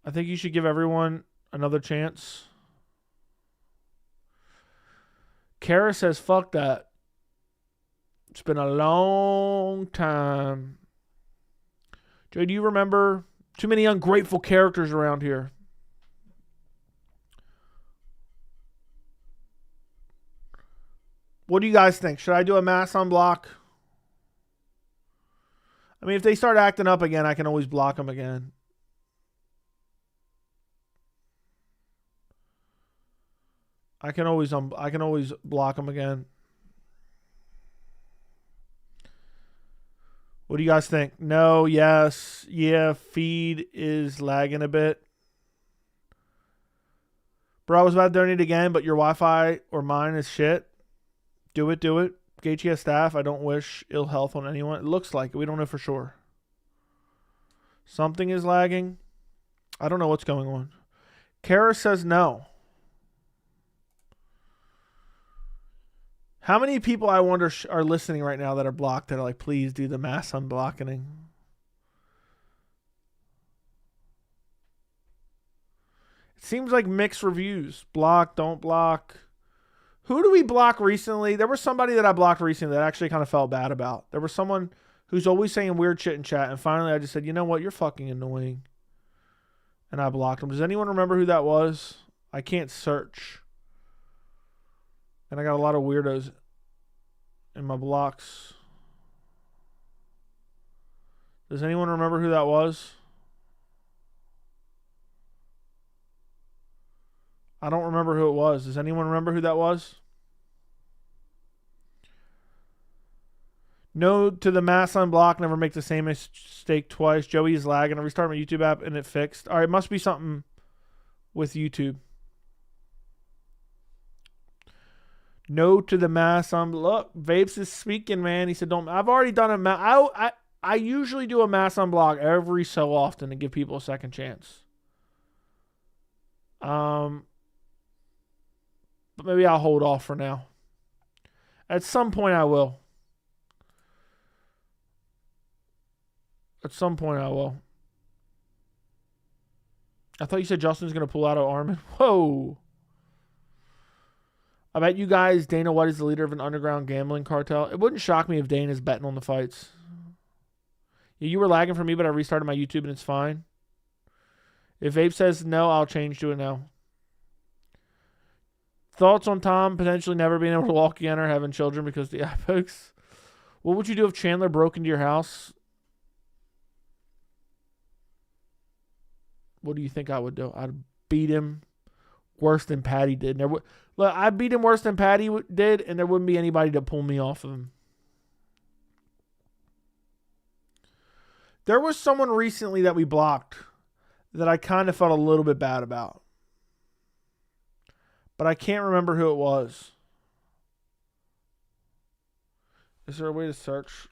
I think you should give everyone another chance. Kara says, fuck that. It's been a long time. Joey, do you remember... Too many ungrateful characters around here. What do you guys think? Should I do a mass unblock? I mean, if they start acting up again, I can always block them again. I can always block them again. What do you guys think? No, yes, yeah, feed is lagging a bit. Bro, I was about to donate again, but your Wi-Fi or mine is shit. Do it, do it. Gaethje has Staph. I don't wish ill health on anyone. It looks like it. We don't know for sure. Something is lagging. I don't know what's going on. Kara says no. How many people, I wonder, are listening right now that are blocked that are like, please do the mass unblocking? It seems like mixed reviews. Block, don't block. Who do we block recently? There was somebody that I blocked recently that I actually kind of felt bad about. There was someone who's always saying weird shit in chat, and finally I just said, you know what? You're fucking annoying. And I blocked him. Does anyone remember who that was? I can't search. And I got a lot of weirdos in my blocks. Does anyone remember who that was? I don't remember who it was. Does anyone remember who that was? No to the mass unblock. Never make the same mistake twice. Joey is lagging. I restarted my YouTube app and it fixed. All right, it must be something with YouTube. No to the mass unblock. Look, Vapes is speaking, man. He said, "Don't." I've already done a mass. I usually do a mass unblock every so often to give people a second chance. But maybe I'll hold off for now. At some point, I will. At some point, I will. I thought you said Justin's going to pull out of Arman. Whoa. I bet you guys Dana White is the leader of an underground gambling cartel. It wouldn't shock me if Dana's betting on the fights. Yeah, you were lagging for me, but I restarted my YouTube and it's fine. If Abe says no, I'll change to it now. Thoughts on Tom potentially never being able to walk again or having children because of the eye pokes? What would you do if Chandler broke into your house? What do you think I would do? I'd beat him worse than Paddy did. Look, I beat him worse than Paddy did, and there wouldn't be anybody to pull me off of him. There was someone recently that we blocked that I kind of felt a little bit bad about. But I can't remember who it was. Is there a way to search?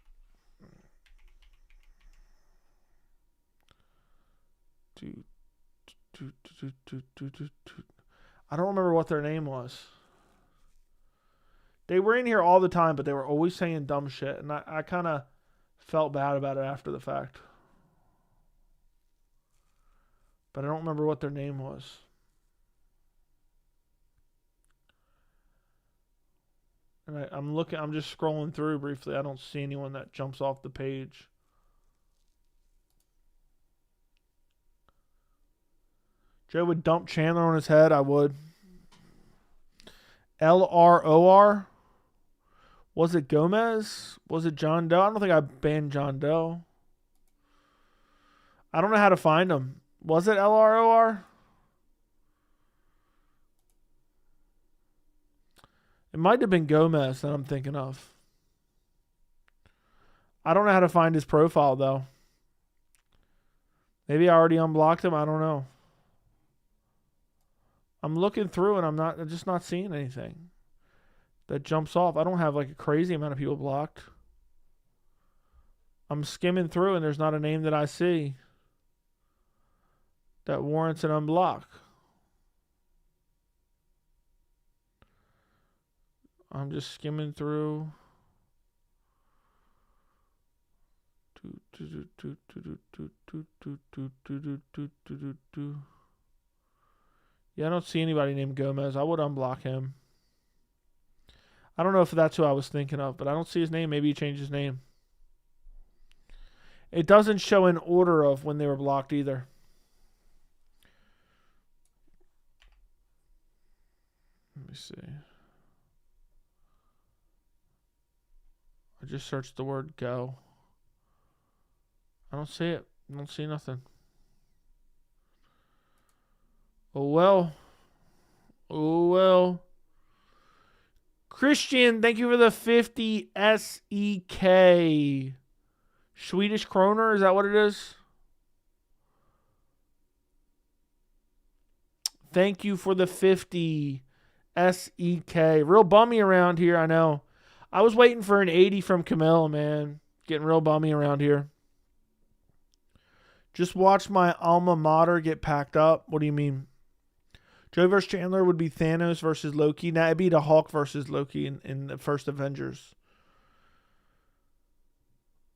I don't remember what their name was. They were in here all the time, but they were always saying dumb shit. And I kind of felt bad about it after the fact. But I don't remember what their name was. And I'm looking. I'm just scrolling through briefly. I don't see anyone that jumps off the page. Joe would dump Chandler on his head. I would. LROR. Was it Gomez? Was it John Doe? I don't think I banned John Doe. I don't know how to find him. Was it LROR? It might have been Gomez that I'm thinking of. I don't know how to find his profile, though. Maybe I already unblocked him. I don't know. I'm looking through and I'm just not seeing anything that jumps off. I don't have like a crazy amount of people blocked. I'm skimming through and there's not a name that I see that warrants an unblock. I'm just skimming through. Yeah, I don't see anybody named Gomez. I would unblock him. I don't know if that's who I was thinking of, but I don't see his name. Maybe he changed his name. It doesn't show in order of when they were blocked either. Let me see. I just searched the word go. I don't see it. I don't see nothing. Oh, well. Oh, well. Christian, thank you for the 50 SEK. Swedish kroner, is that what it is? Thank you for the 50 SEK. Real bummy around here, I know. I was waiting for an 80 from Camille, man. Getting real bummy around here. Just watched my alma mater get packed up. What do you mean? Joe versus Chandler would be Thanos versus Loki. Now, it'd be the Hulk versus Loki in the first Avengers.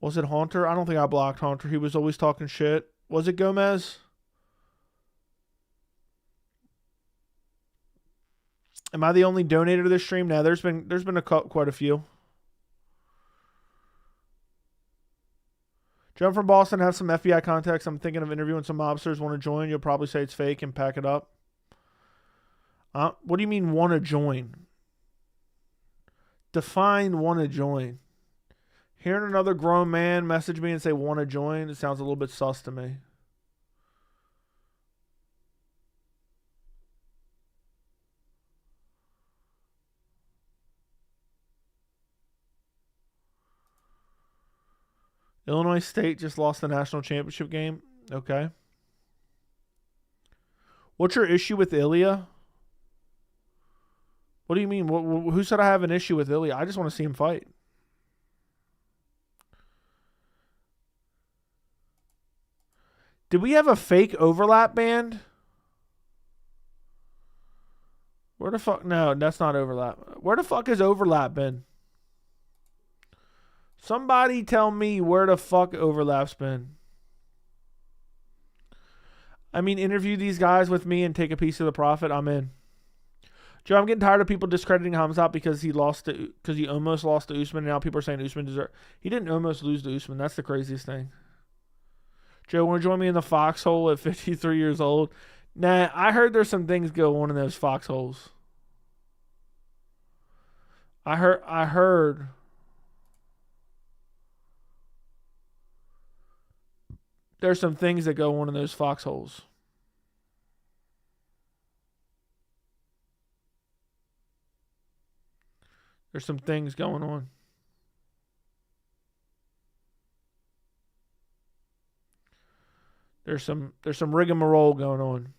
Was it Haunter? I don't think I blocked Haunter. He was always talking shit. Was it Gomez? Am I the only donator to this stream? Now, there's been quite a few. Joe from Boston, have some FBI contacts. I'm thinking of interviewing some mobsters. Want to join? You'll probably say it's fake and pack it up. What do you mean want to join? Define want to join. Hearing another grown man message me and say want to join, it sounds a little bit sus to me. Illinois State just lost the national championship game. Okay. What's your issue with Ilya? What do you mean? Who said I have an issue with Ilya? I just want to see him fight. Did we have a fake overlap band? Where the fuck? No, that's not overlap. Where the fuck has overlap been? Somebody tell me where the fuck overlap's been. I mean, interview these guys with me and take a piece of the profit. I'm in. Joe, I'm getting tired of people discrediting Hamzat because he almost lost to Usman. And now people are saying Usman deserved. He didn't almost lose to Usman. That's the craziest thing. Joe, want to join me in the foxhole at 53 years old? Nah, I heard there's some things go on in those foxholes. I heard. There's some things that go on in those foxholes. There's some things going on. There's some rigmarole going on.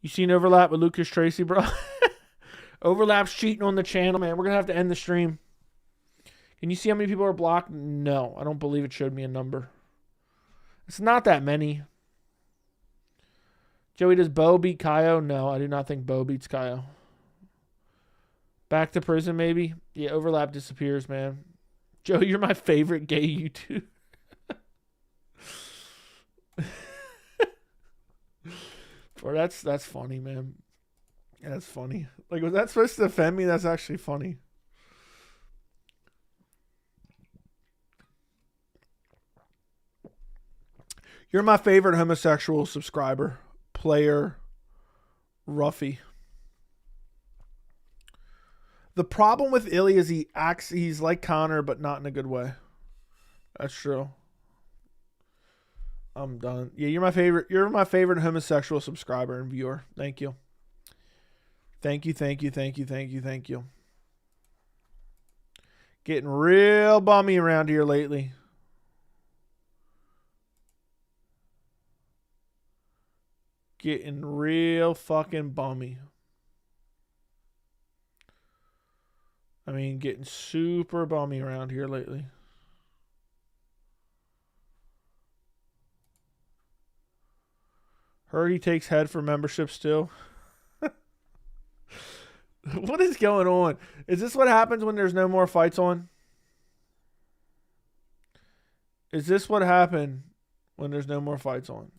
You seen overlap with Lucas Tracy, bro? Overlap's cheating on the channel, man. We're gonna have to end the stream. Can you see how many people are blocked? No, I don't believe it showed me a number. It's not that many. Joey, does Bo beat Kaio? No, I do not think Bo beats Kaio. Back to prison, maybe? Yeah, overlap disappears, man. Joe, you're my favorite gay YouTuber. Bro, that's funny, man. Yeah, that's funny. Like, was that supposed to offend me? That's actually funny. You're my favorite homosexual subscriber, player, Ruffy. The problem with Illy is he's like Connor, but not in a good way. That's true. I'm done. Yeah, you're my favorite. You're my favorite homosexual subscriber and viewer. Thank you. Thank you. Getting real bummy around here lately. Getting real fucking bummy. I mean, getting super bummy around here lately. Heard he takes head for membership still. What is going on? Is this what happens when there's no more fights on? Is this what happened when there's no more fights on?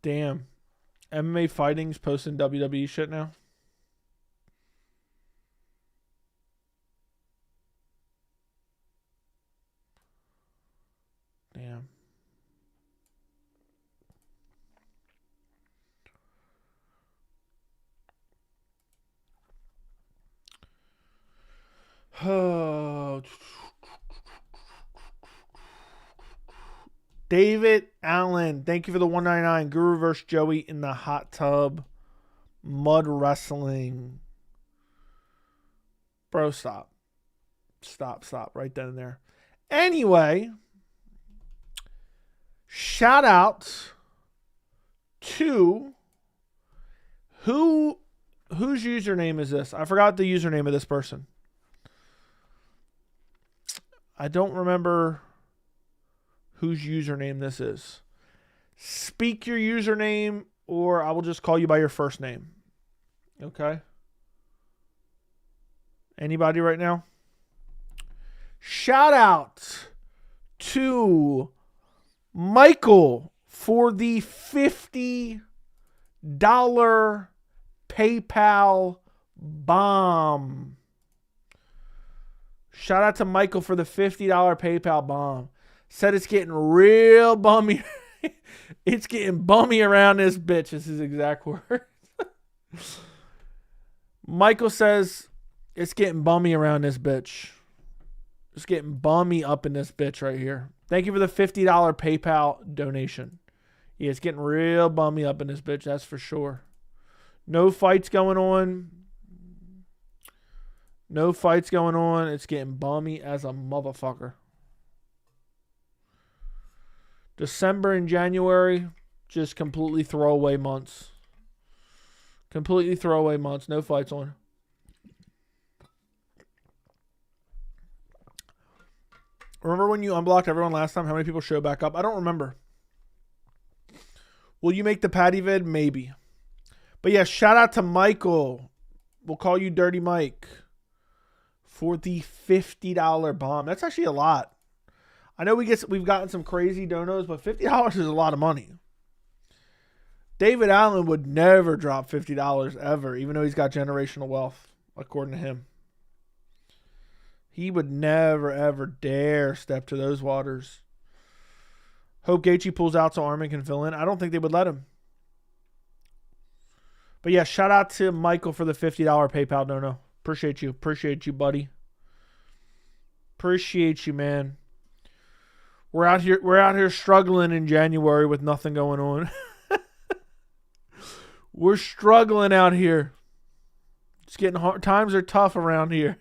Damn. MMA Fighting's posting WWE shit now. Damn. Oh. David Allen, thank you for the 199. Guru vs. Joey in the hot tub. Mud wrestling. Bro, stop. Stop. Right then and there. Anyway, shout out to whose username is this? I forgot the username of this person. I don't remember whose username this is. Speak your username, or I will just call you by your first name. Okay? Anybody right now? Shout out to Michael for the $50 PayPal bomb. Shout out to Michael for the $50 PayPal bomb. Said it's getting real bummy. It's getting bummy around this bitch. Is his exact words. Michael says it's getting bummy around this bitch. It's getting bummy up in this bitch right here. Thank you for the $50 PayPal donation. Yeah, it's getting real bummy up in this bitch. That's for sure. No fights going on. No fights going on. It's getting bummy as a motherfucker. December and January, just completely throwaway months. Completely throwaway months. No fights on. Remember when you unblocked everyone last time? How many people showed back up? I don't remember. Will you make the Paddy vid? Maybe. But yeah, shout out to Michael. We'll call you Dirty Mike. For the $50 bomb. That's actually a lot. I know we've gotten some crazy donos, but $50 is a lot of money. David Allen would never drop $50 ever, even though he's got generational wealth, according to him. He would never, ever dare step to those waters. Hope Gaethje pulls out so Arman can fill in. I don't think they would let him. But yeah, shout out to Michael for the $50 PayPal dono. Appreciate you. Appreciate you, buddy. Appreciate you, man. We're out here struggling in January with nothing going on. We're struggling out here. It's getting hard. Times are tough around here.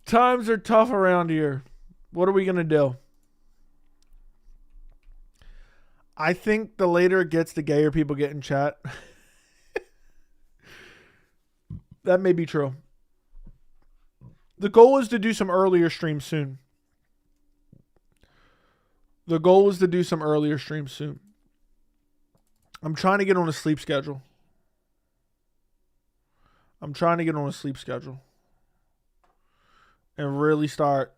Times are tough around here. What are we going to do? I think the later it gets, the gayer people get in chat. That may be true. The goal is to do some earlier streams soon. I'm trying to get on a sleep schedule. And really start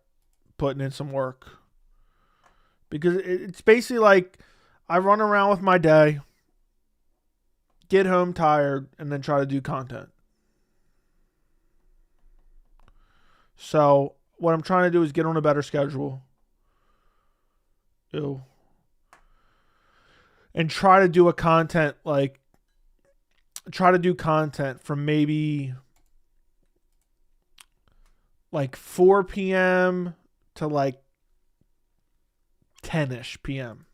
putting in some work. Because it's basically like I run around with my day, get home tired, and then try to do content. So what I'm trying to do is get on a better schedule. And try to do content from maybe like 4 p.m. to like 10-ish p.m.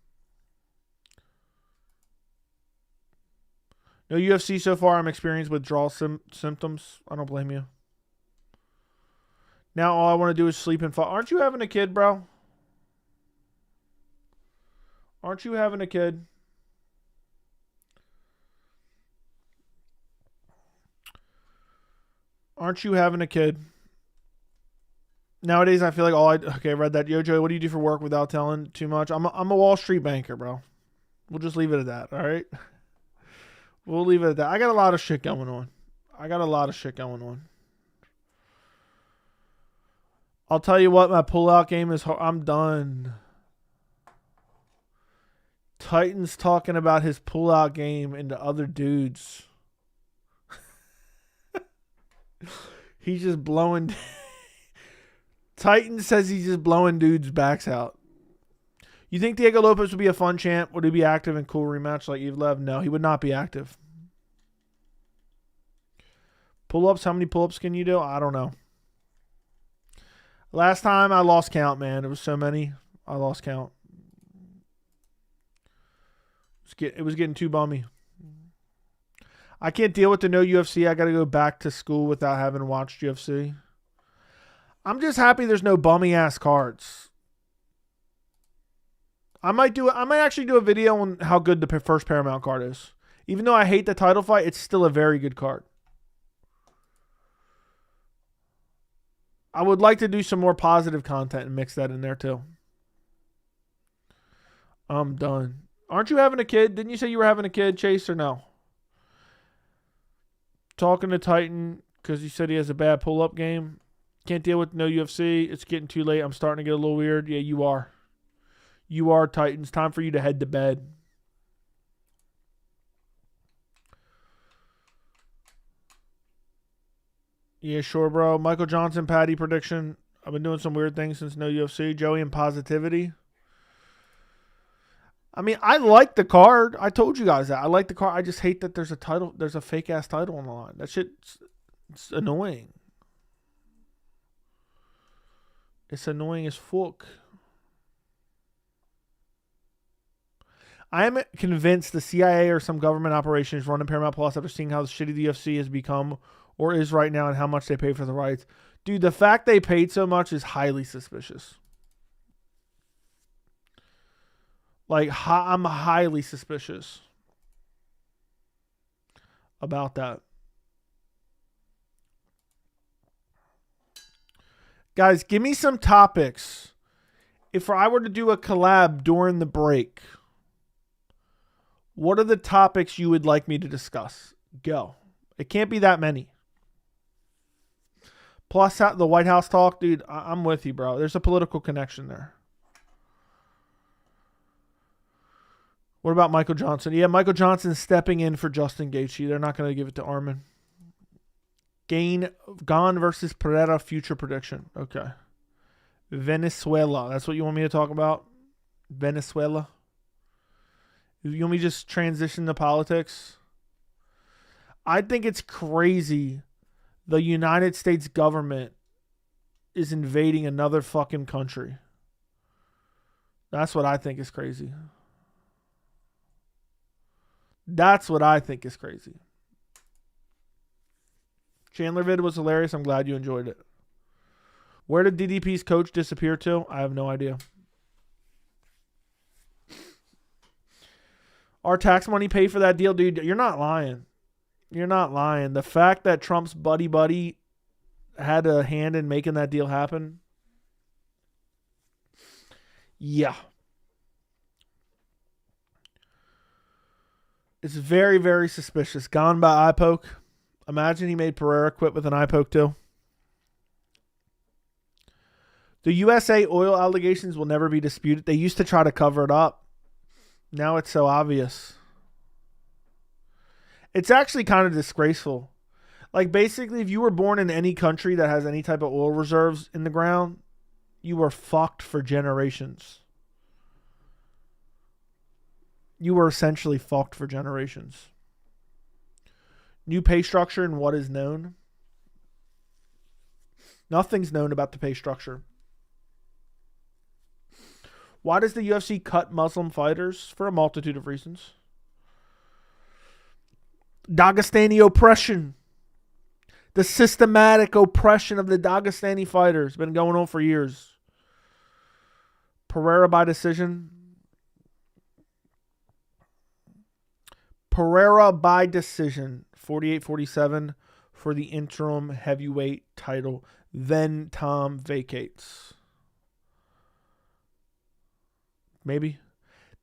No UFC so far. I'm experiencing withdrawal symptoms. I don't blame you. Now all I want to do is sleep and fall. Aren't you having a kid, bro? Aren't you having a kid? Nowadays, I feel like I read that. Yo, Joey, what do you do for work without telling too much? I'm a Wall Street banker, bro. We'll just leave it at that, all right? We'll leave it at that. I got a lot of shit going on. I'll tell you what, my pullout game is hard. I'm done. Titan's talking about his pullout game into other dudes. He's just blowing... Titan says he's just blowing dudes' backs out. You think Diego Lopez would be a fun champ? Would he be active in cool rematch like Evlev? No, he would not be active. Pull-ups, how many pull-ups can you do? I don't know. Last time I lost count, man. It was so many. I lost count. It was getting too bummy. I can't deal with the no UFC. I got to go back to school without having watched UFC. I'm just happy there's no bummy ass cards. I might actually do a video on how good the first Paramount card is. Even though I hate the title fight, it's still a very good card. I would like to do some more positive content and mix that in there too. I'm done. Aren't you having a kid? Didn't you say you were having a kid, Chase, or no? Talking to Titan because he said he has a bad pull-up game. Can't deal with no UFC. It's getting too late. I'm starting to get a little weird. Yeah, you are. You are, Titans. Time for you to head to bed. Yeah, sure, bro. Michael Johnson, Paddy prediction. I've been doing some weird things since no UFC. Joey and positivity. I mean, I like the card. I told you guys that. I like the card. I just hate that there's a title. There's a fake ass title on the line. That shit's it's annoying. It's annoying as fuck. I am convinced the CIA or some government operation is running Paramount Plus after seeing how shitty the UFC has become or is right now and how much they pay for the rights. Dude, the fact they paid so much is highly suspicious. Like, I'm highly suspicious about that. Guys, give me some topics. If I were to do a collab during the break, what are the topics you would like me to discuss? Go. It can't be that many. Plus, the White House talk, dude, I'm with you, bro. There's a political connection there. What about Michael Johnson? Yeah, Michael Johnson stepping in for Justin Gaethje. They're not going to give it to Arman. Gone versus Pereira future prediction. Okay. Venezuela. That's what you want me to talk about? Venezuela? You want me to just transition to politics? I think it's crazy the United States government is invading another fucking country. That's what I think is crazy. That's what I think is crazy. Chandler vid was hilarious. I'm glad you enjoyed it. Where did DDP's coach disappear to? I have no idea. Our tax money pay for that deal? Dude, you're not lying. You're not lying. The fact that Trump's buddy had a hand in making that deal happen. Yeah. It's very, very suspicious. Gone by eye poke. Imagine he made Pereira quit with an eye poke too. The USA oil allegations will never be disputed. They used to try to cover it up. Now it's so obvious. It's actually kind of disgraceful. Like, basically, if you were born in any country that has any type of oil reserves in the ground, you were fucked for generations. You were essentially fucked for generations. New pay structure and what is known. Nothing's known about the pay structure. Why does the UFC cut Muslim fighters? For a multitude of reasons. Dagestani oppression. The systematic oppression of the Dagestani fighters. Been going on for years. Pereira by decision. Pereira by decision. 48-47 for the interim heavyweight title. Then Tom vacates. Maybe.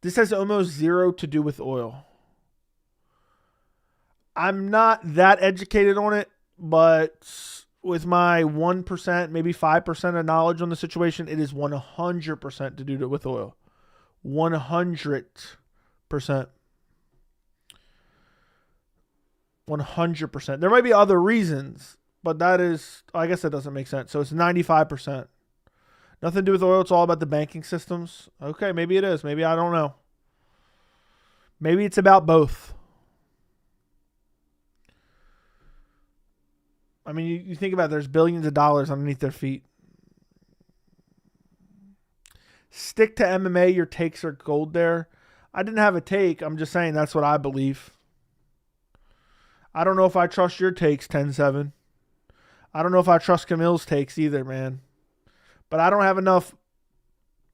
This has almost zero to do with oil. I'm not that educated on it, but with my 1%, maybe 5% of knowledge on the situation, it is 100% to do with oil. 100%. 100%. There might be other reasons, but that is, I guess that doesn't make sense. So it's 95%. Nothing to do with oil. It's all about the banking systems. Okay, maybe it is. Maybe I don't know. Maybe it's about both. I mean, you think about it, there's billions of dollars underneath their feet. Stick to MMA. Your takes are gold there. I didn't have a take. I'm just saying that's what I believe. I don't know if I trust your takes, 10-7. I don't know if I trust Camille's takes either, man. But I don't have enough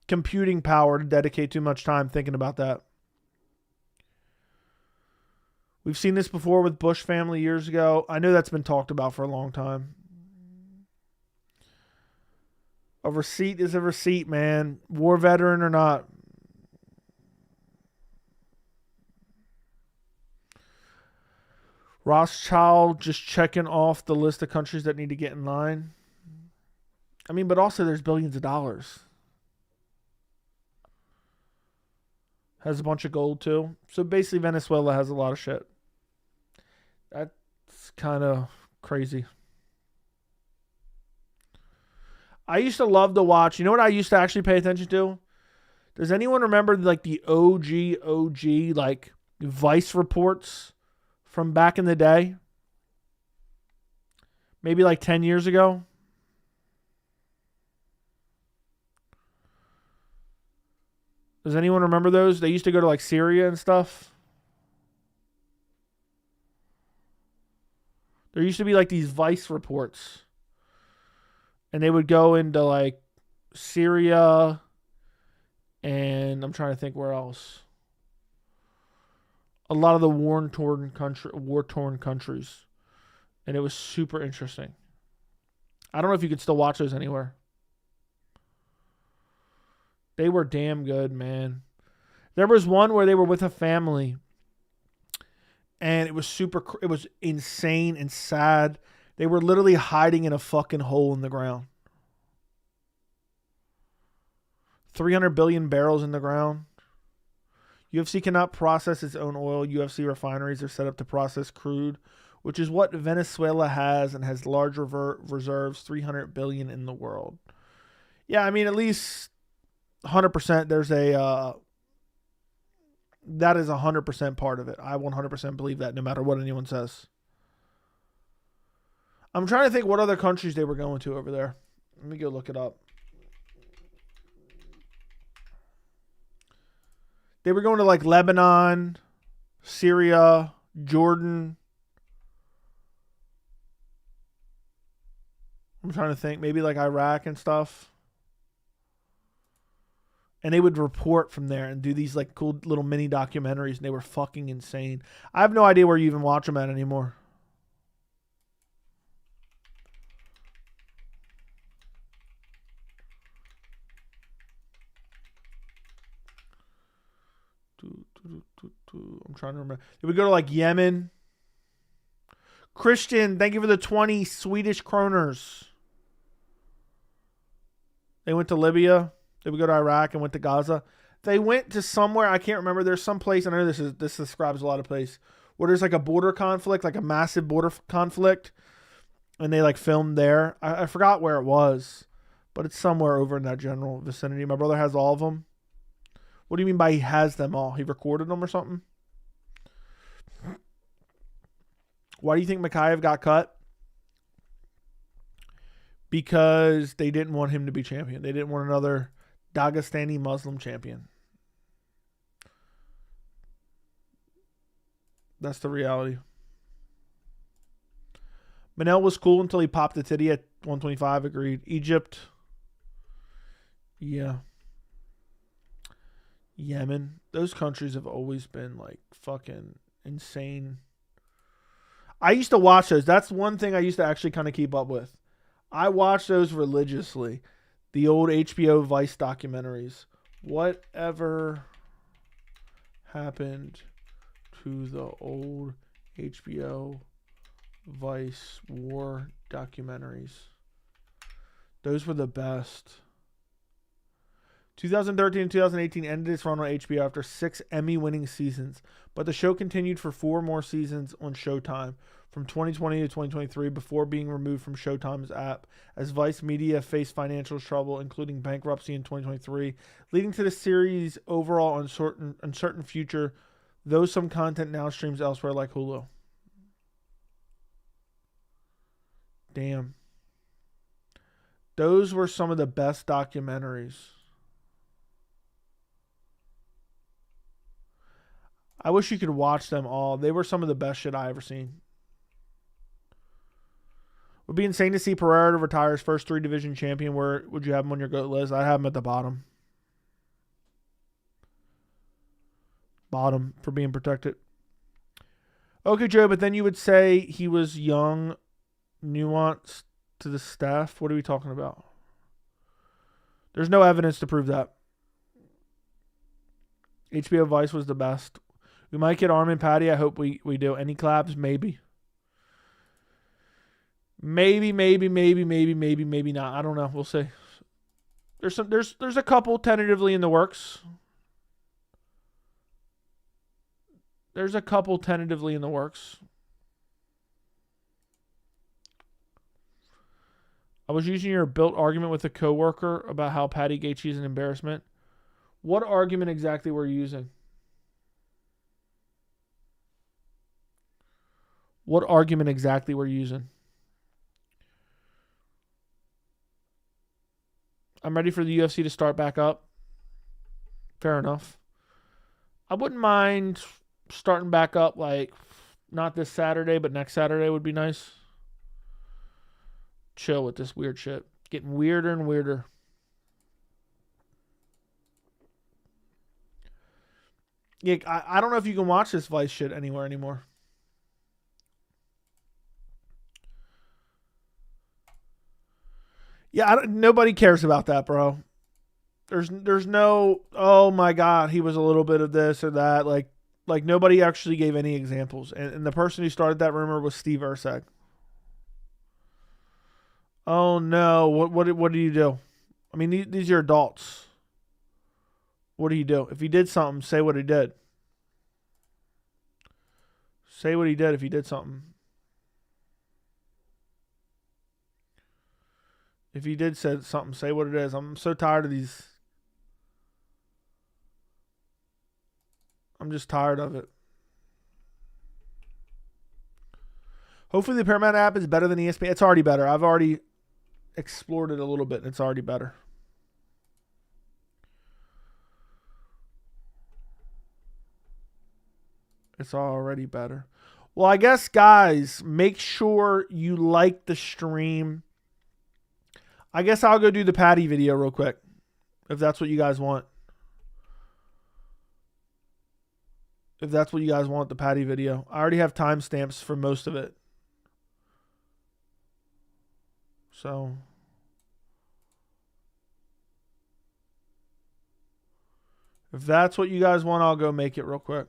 computing power to dedicate too much time thinking about that. We've seen this before with Bush family years ago. I know that's been talked about for a long time. A receipt is a receipt, man. War veteran or not. Rothschild just checking off the list of countries that need to get in line. I mean, but also there's billions of dollars. Has a bunch of gold too. So basically Venezuela has a lot of shit. That's kind of crazy. I used to love to watch. You know what I used to actually pay attention to? Does anyone remember like the OG like Vice reports from back in the day? Maybe like 10 years ago. Does anyone remember those? They used to go to like Syria and stuff. There used to be like these Vice reports. And they would go into like Syria and I'm trying to think where else. A lot of the war-torn countries. And it was super interesting. I don't know if you could still watch those anywhere. They were damn good, man. There was one where they were with a family. And it was insane and sad. They were literally hiding in a fucking hole in the ground. 300 billion barrels in the ground. UFC cannot process its own oil. UFC refineries are set up to process crude, which is what Venezuela has and has large reserves, 300 billion in the world. Yeah, I mean, at least 100% there's a... that is 100% part of it. I 100% believe that no matter what anyone says. I'm trying to think what other countries they were going to over there. Let me go look it up. They were going to like Lebanon, Syria, Jordan. I'm trying to think. Maybe like Iraq and stuff. And they would report from there and do these like cool little mini documentaries. And they were fucking insane. I have no idea where you even watch them at anymore. I'm trying to remember. Did we go to like Yemen? Christian, thank you for the 20 Swedish kroners. They went to Libya. Did we go to Iraq and went to Gaza? They went to somewhere, I can't remember. There's some place, I know this describes a lot of place, where there's like a border conflict, like a massive border conflict, and they like filmed there. I forgot where it was, but it's somewhere over in that general vicinity. My brother has all of them. What do you mean by he has them all? He recorded them or something? Why do you think Mikhaev got cut? Because they didn't want him to be champion. They didn't want another Dagestani Muslim champion. That's the reality. Manel was cool until he popped the titty at 125. Agreed. Egypt. Yeah. Yemen. Those countries have always been like fucking insane. I used to watch those. That's one thing I used to actually kind of keep up with. I watched those religiously. The old HBO Vice documentaries. Whatever happened to the old HBO Vice war documentaries? Those were the best. 2013 and 2018 ended its run on HBO after 6 Emmy-winning seasons, but the show continued for 4 more seasons on Showtime from 2020 to 2023 before being removed from Showtime's app as Vice Media faced financial trouble, including bankruptcy in 2023, leading to the series' overall uncertain future, though some content now streams elsewhere like Hulu. Damn. Those were some of the best documentaries. I wish you could watch them all. They were some of the best shit I ever seen. Would be insane to see Pereira to retire his first 3 division champion. Where would you have him on your GOAT list? I'd have him at the bottom. Bottom for being protected. Okay, Joe, but then you would say he was young, nuanced to the Staph. What are we talking about? There's no evidence to prove that. HBO Vice was the best. We might get Arman Paddy. I hope we do. Any collabs? Maybe. Maybe not. I don't know. We'll see. There's a couple tentatively in the works. I was using your built argument with a coworker about how Paddy Gaethje is an embarrassment. What argument exactly were you using? I'm ready for the UFC to start back up. Fair enough. I wouldn't mind starting back up, like, not this Saturday, but next Saturday would be nice. Chill with this weird shit. Getting weirder and weirder. Yeah, I don't know if you can watch this Vice shit anywhere anymore. Yeah, nobody cares about that, bro. There's no, oh my God, he was a little bit of this or that. Like nobody actually gave any examples. And the person who started that rumor was Steve Erceg. Oh no, what did you do? I mean, these are adults. What do you do? If he did something, say what he did. Say what he did if he did something. If he did say something, say what it is. I'm so tired of these. I'm just tired of it. Hopefully the Paramount app is better than ESPN. It's already better. I've already explored it a little bit, and it's already better. It's already better. Well, I guess, guys, make sure you like the stream. I guess I'll go do the Paddy video real quick, if that's what you guys want. If that's what you guys want, the Paddy video. I already have timestamps for most of it. So If that's what you guys want, I'll go make it real quick.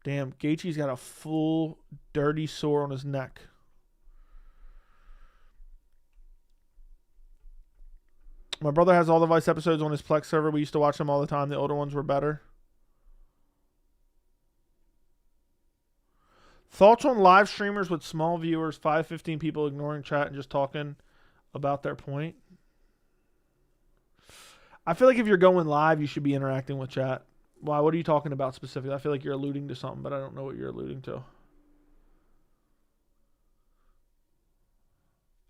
Damn, Gaethje's got a full dirty sore on his neck. My brother has all the Vice episodes on his Plex server. We used to watch them all the time. The older ones were better. Thoughts on live streamers with small viewers, 5-15 people ignoring chat and just talking about their point? I feel like if you're going live, you should be interacting with chat. Why? What are you talking about specifically? I feel like you're alluding to something, but I don't know what you're alluding to.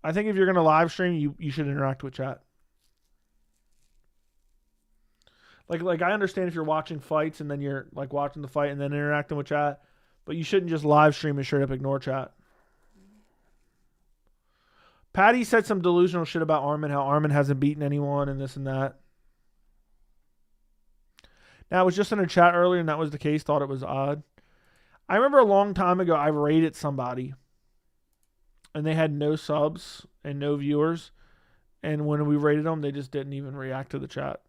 I think if you're going to live stream, you should interact with chat. Like I understand if you're watching fights and then you're like watching the fight and then interacting with chat, but you shouldn't just live stream and straight up ignore chat. Paddy said some delusional shit about Arman, how Arman hasn't beaten anyone and this and that. Now, I was just in a chat earlier and that was the case. Thought it was odd. I remember a long time ago I rated somebody and they had no subs and no viewers. And when we rated them, they just didn't even react to the chat.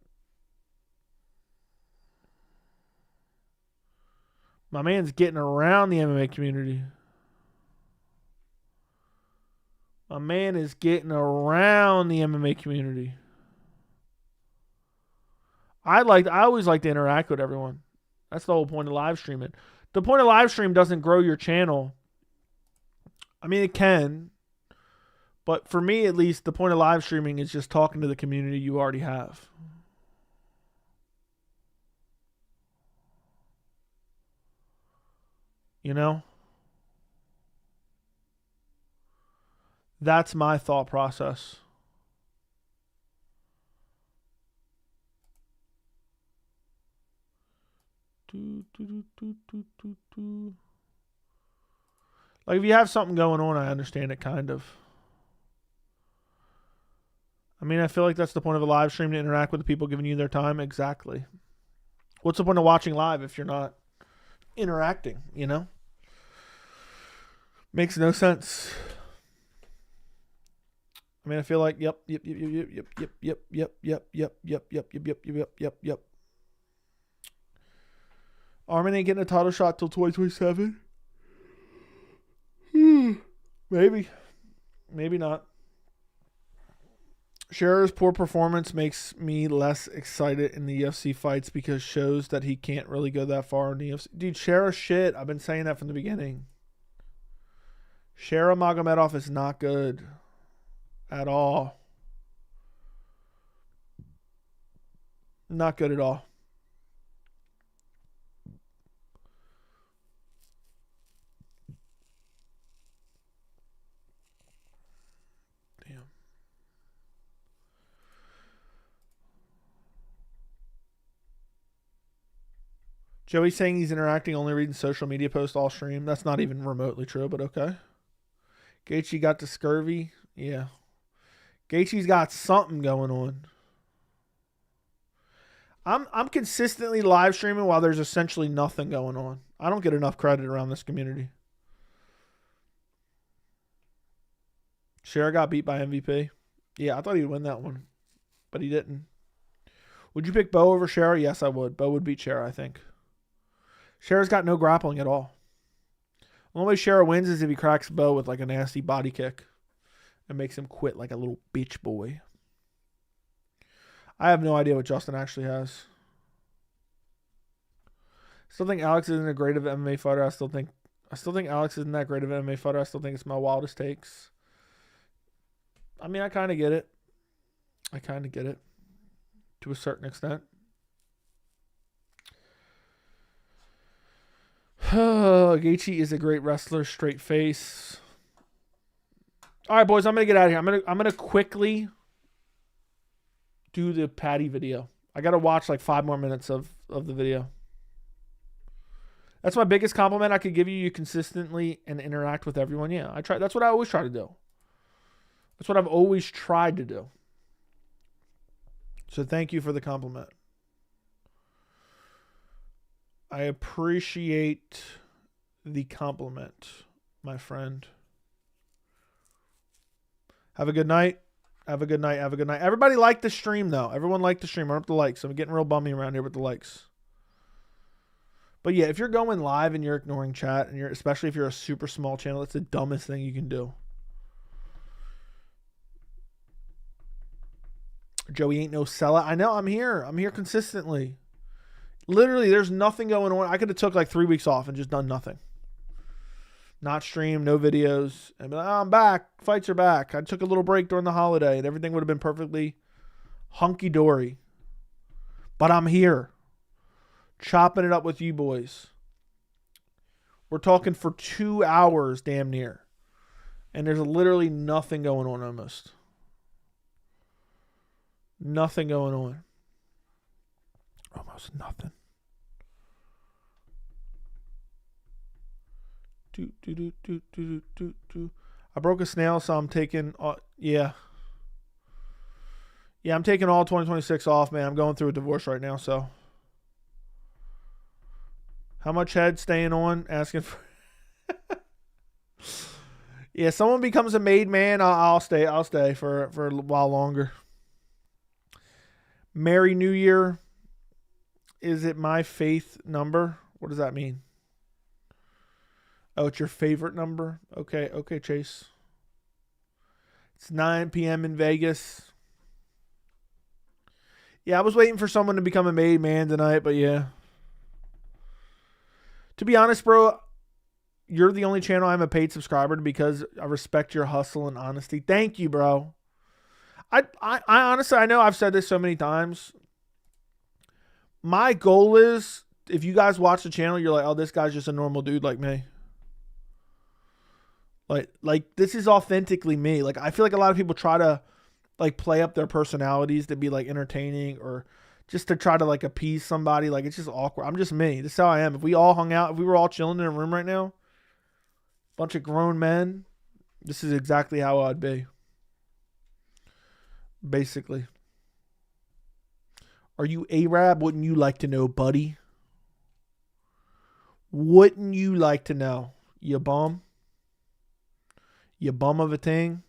My man's getting around the MMA community. My man is getting around the MMA community. I always like to interact with everyone. That's the whole point of live streaming. The point of live stream doesn't grow your channel. I mean, it can. But for me, at least, the point of live streaming is just talking to the community you already have. You know? That's my thought process. Like, if you have something going on, I understand it kind of. I mean, I feel like that's the point of a live stream, to interact with the people giving you their time. Exactly. What's the point of watching live if you're not interacting, you know? Makes no sense. I mean, I feel like, yep. Arman ain't getting a title shot till 2027. Maybe. Maybe not. Scherer's poor performance makes me less excited in the UFC fights because shows that he can't really go that far in the UFC. Dude, Scherer shit. I've been saying that from the beginning. Scherer Magomedov is not good at all. Not good at all. Damn. Joey's saying he's interacting, only reading social media posts all stream. That's not even remotely true, but okay. Gaethje got the scurvy. Yeah. Gaethje's got something going on. I'm consistently live streaming while there's essentially nothing going on. I don't get enough credit around this community. Scherer got beat by MVP. Yeah, I thought he'd win that one, but he didn't. Would you pick Bo over Scherer? Yes, I would. Bo would beat Scherer, I think. Scherer's got no grappling at all. The only way Scherer wins is if he cracks Bo with like a nasty body kick and makes him quit like a little bitch boy. I have no idea what Justin actually has. Still think Alex isn't a great of an MMA fighter. I still think Alex isn't that great of an MMA fighter. I still think it's my wildest takes. I mean, I kind of get it. To a certain extent. Gaethje is a great wrestler, straight face. All right, boys, I'm gonna get out of here. I'm gonna quickly do the Paddy video. I gotta watch like 5 more minutes of the video. That's my biggest compliment I could give you. You consistently and interact with everyone. Yeah, I try. That's what I always try to do. That's what I've always tried to do. So thank you for the compliment. I appreciate the compliment, my friend. Have a good night. Have a good night. Have a good night. Everybody like the stream, though. Everyone like the stream. Run up the likes. I'm getting real bummy around here with the likes. But yeah, if you're going live and you're ignoring chat, and especially if you're a super small channel, it's the dumbest thing you can do. Joey ain't no sellout. I know. I'm here. I'm here consistently. Literally, there's nothing going on. I could have took like 3 weeks off and just done nothing. Not stream, no videos. And be like, oh, I'm back. Fights are back. I took a little break during the holiday and everything would have been perfectly hunky-dory. But I'm here. Chopping it up with you boys. We're talking for 2 hours damn near. And there's literally nothing going on almost. Nothing going on. Almost nothing. I broke a snail, so I'm taking... yeah. Yeah, I'm taking all 2026 off, man. I'm going through a divorce right now, so... How much head staying on? Asking for... yeah, someone becomes a made man, I'll stay. I'll stay for a while longer. Merry New Year. Is it my faith number? What does that mean? Oh, it's your favorite number? Okay, okay, Chase. It's 9 p.m. in Vegas. Yeah, I was waiting for someone to become a made man tonight, but yeah. To be honest, bro, you're the only channel I'm a paid subscriber to because I respect your hustle and honesty. Thank you, bro. I honestly, I know I've said this so many times. My goal is, if you guys watch the channel, you're like, oh, this guy's just a normal dude like me. Like this is authentically me. Like, I feel like a lot of people try to like play up their personalities to be like entertaining or just to try to like appease somebody. Like, it's just awkward. I'm just me. This is how I am. If we all hung out, if we were all chilling in a room right now, bunch of grown men, this is exactly how I'd be. Basically. Are you Arab? Wouldn't you like to know, buddy? Wouldn't you like to know? You bum? You bum of a thing?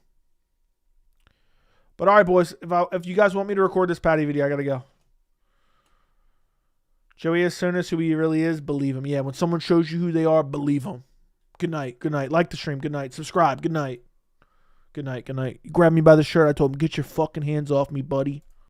But all right, boys. If you guys want me to record this Paddy video, I got to go. Joey Asonis, who he really is, believe him. Yeah, when someone shows you who they are, believe them. Good night. Good night. Like the stream. Good night. Subscribe. Good night. Good night. Good night. He grabbed me by the shirt. I told him, get your fucking hands off me, buddy.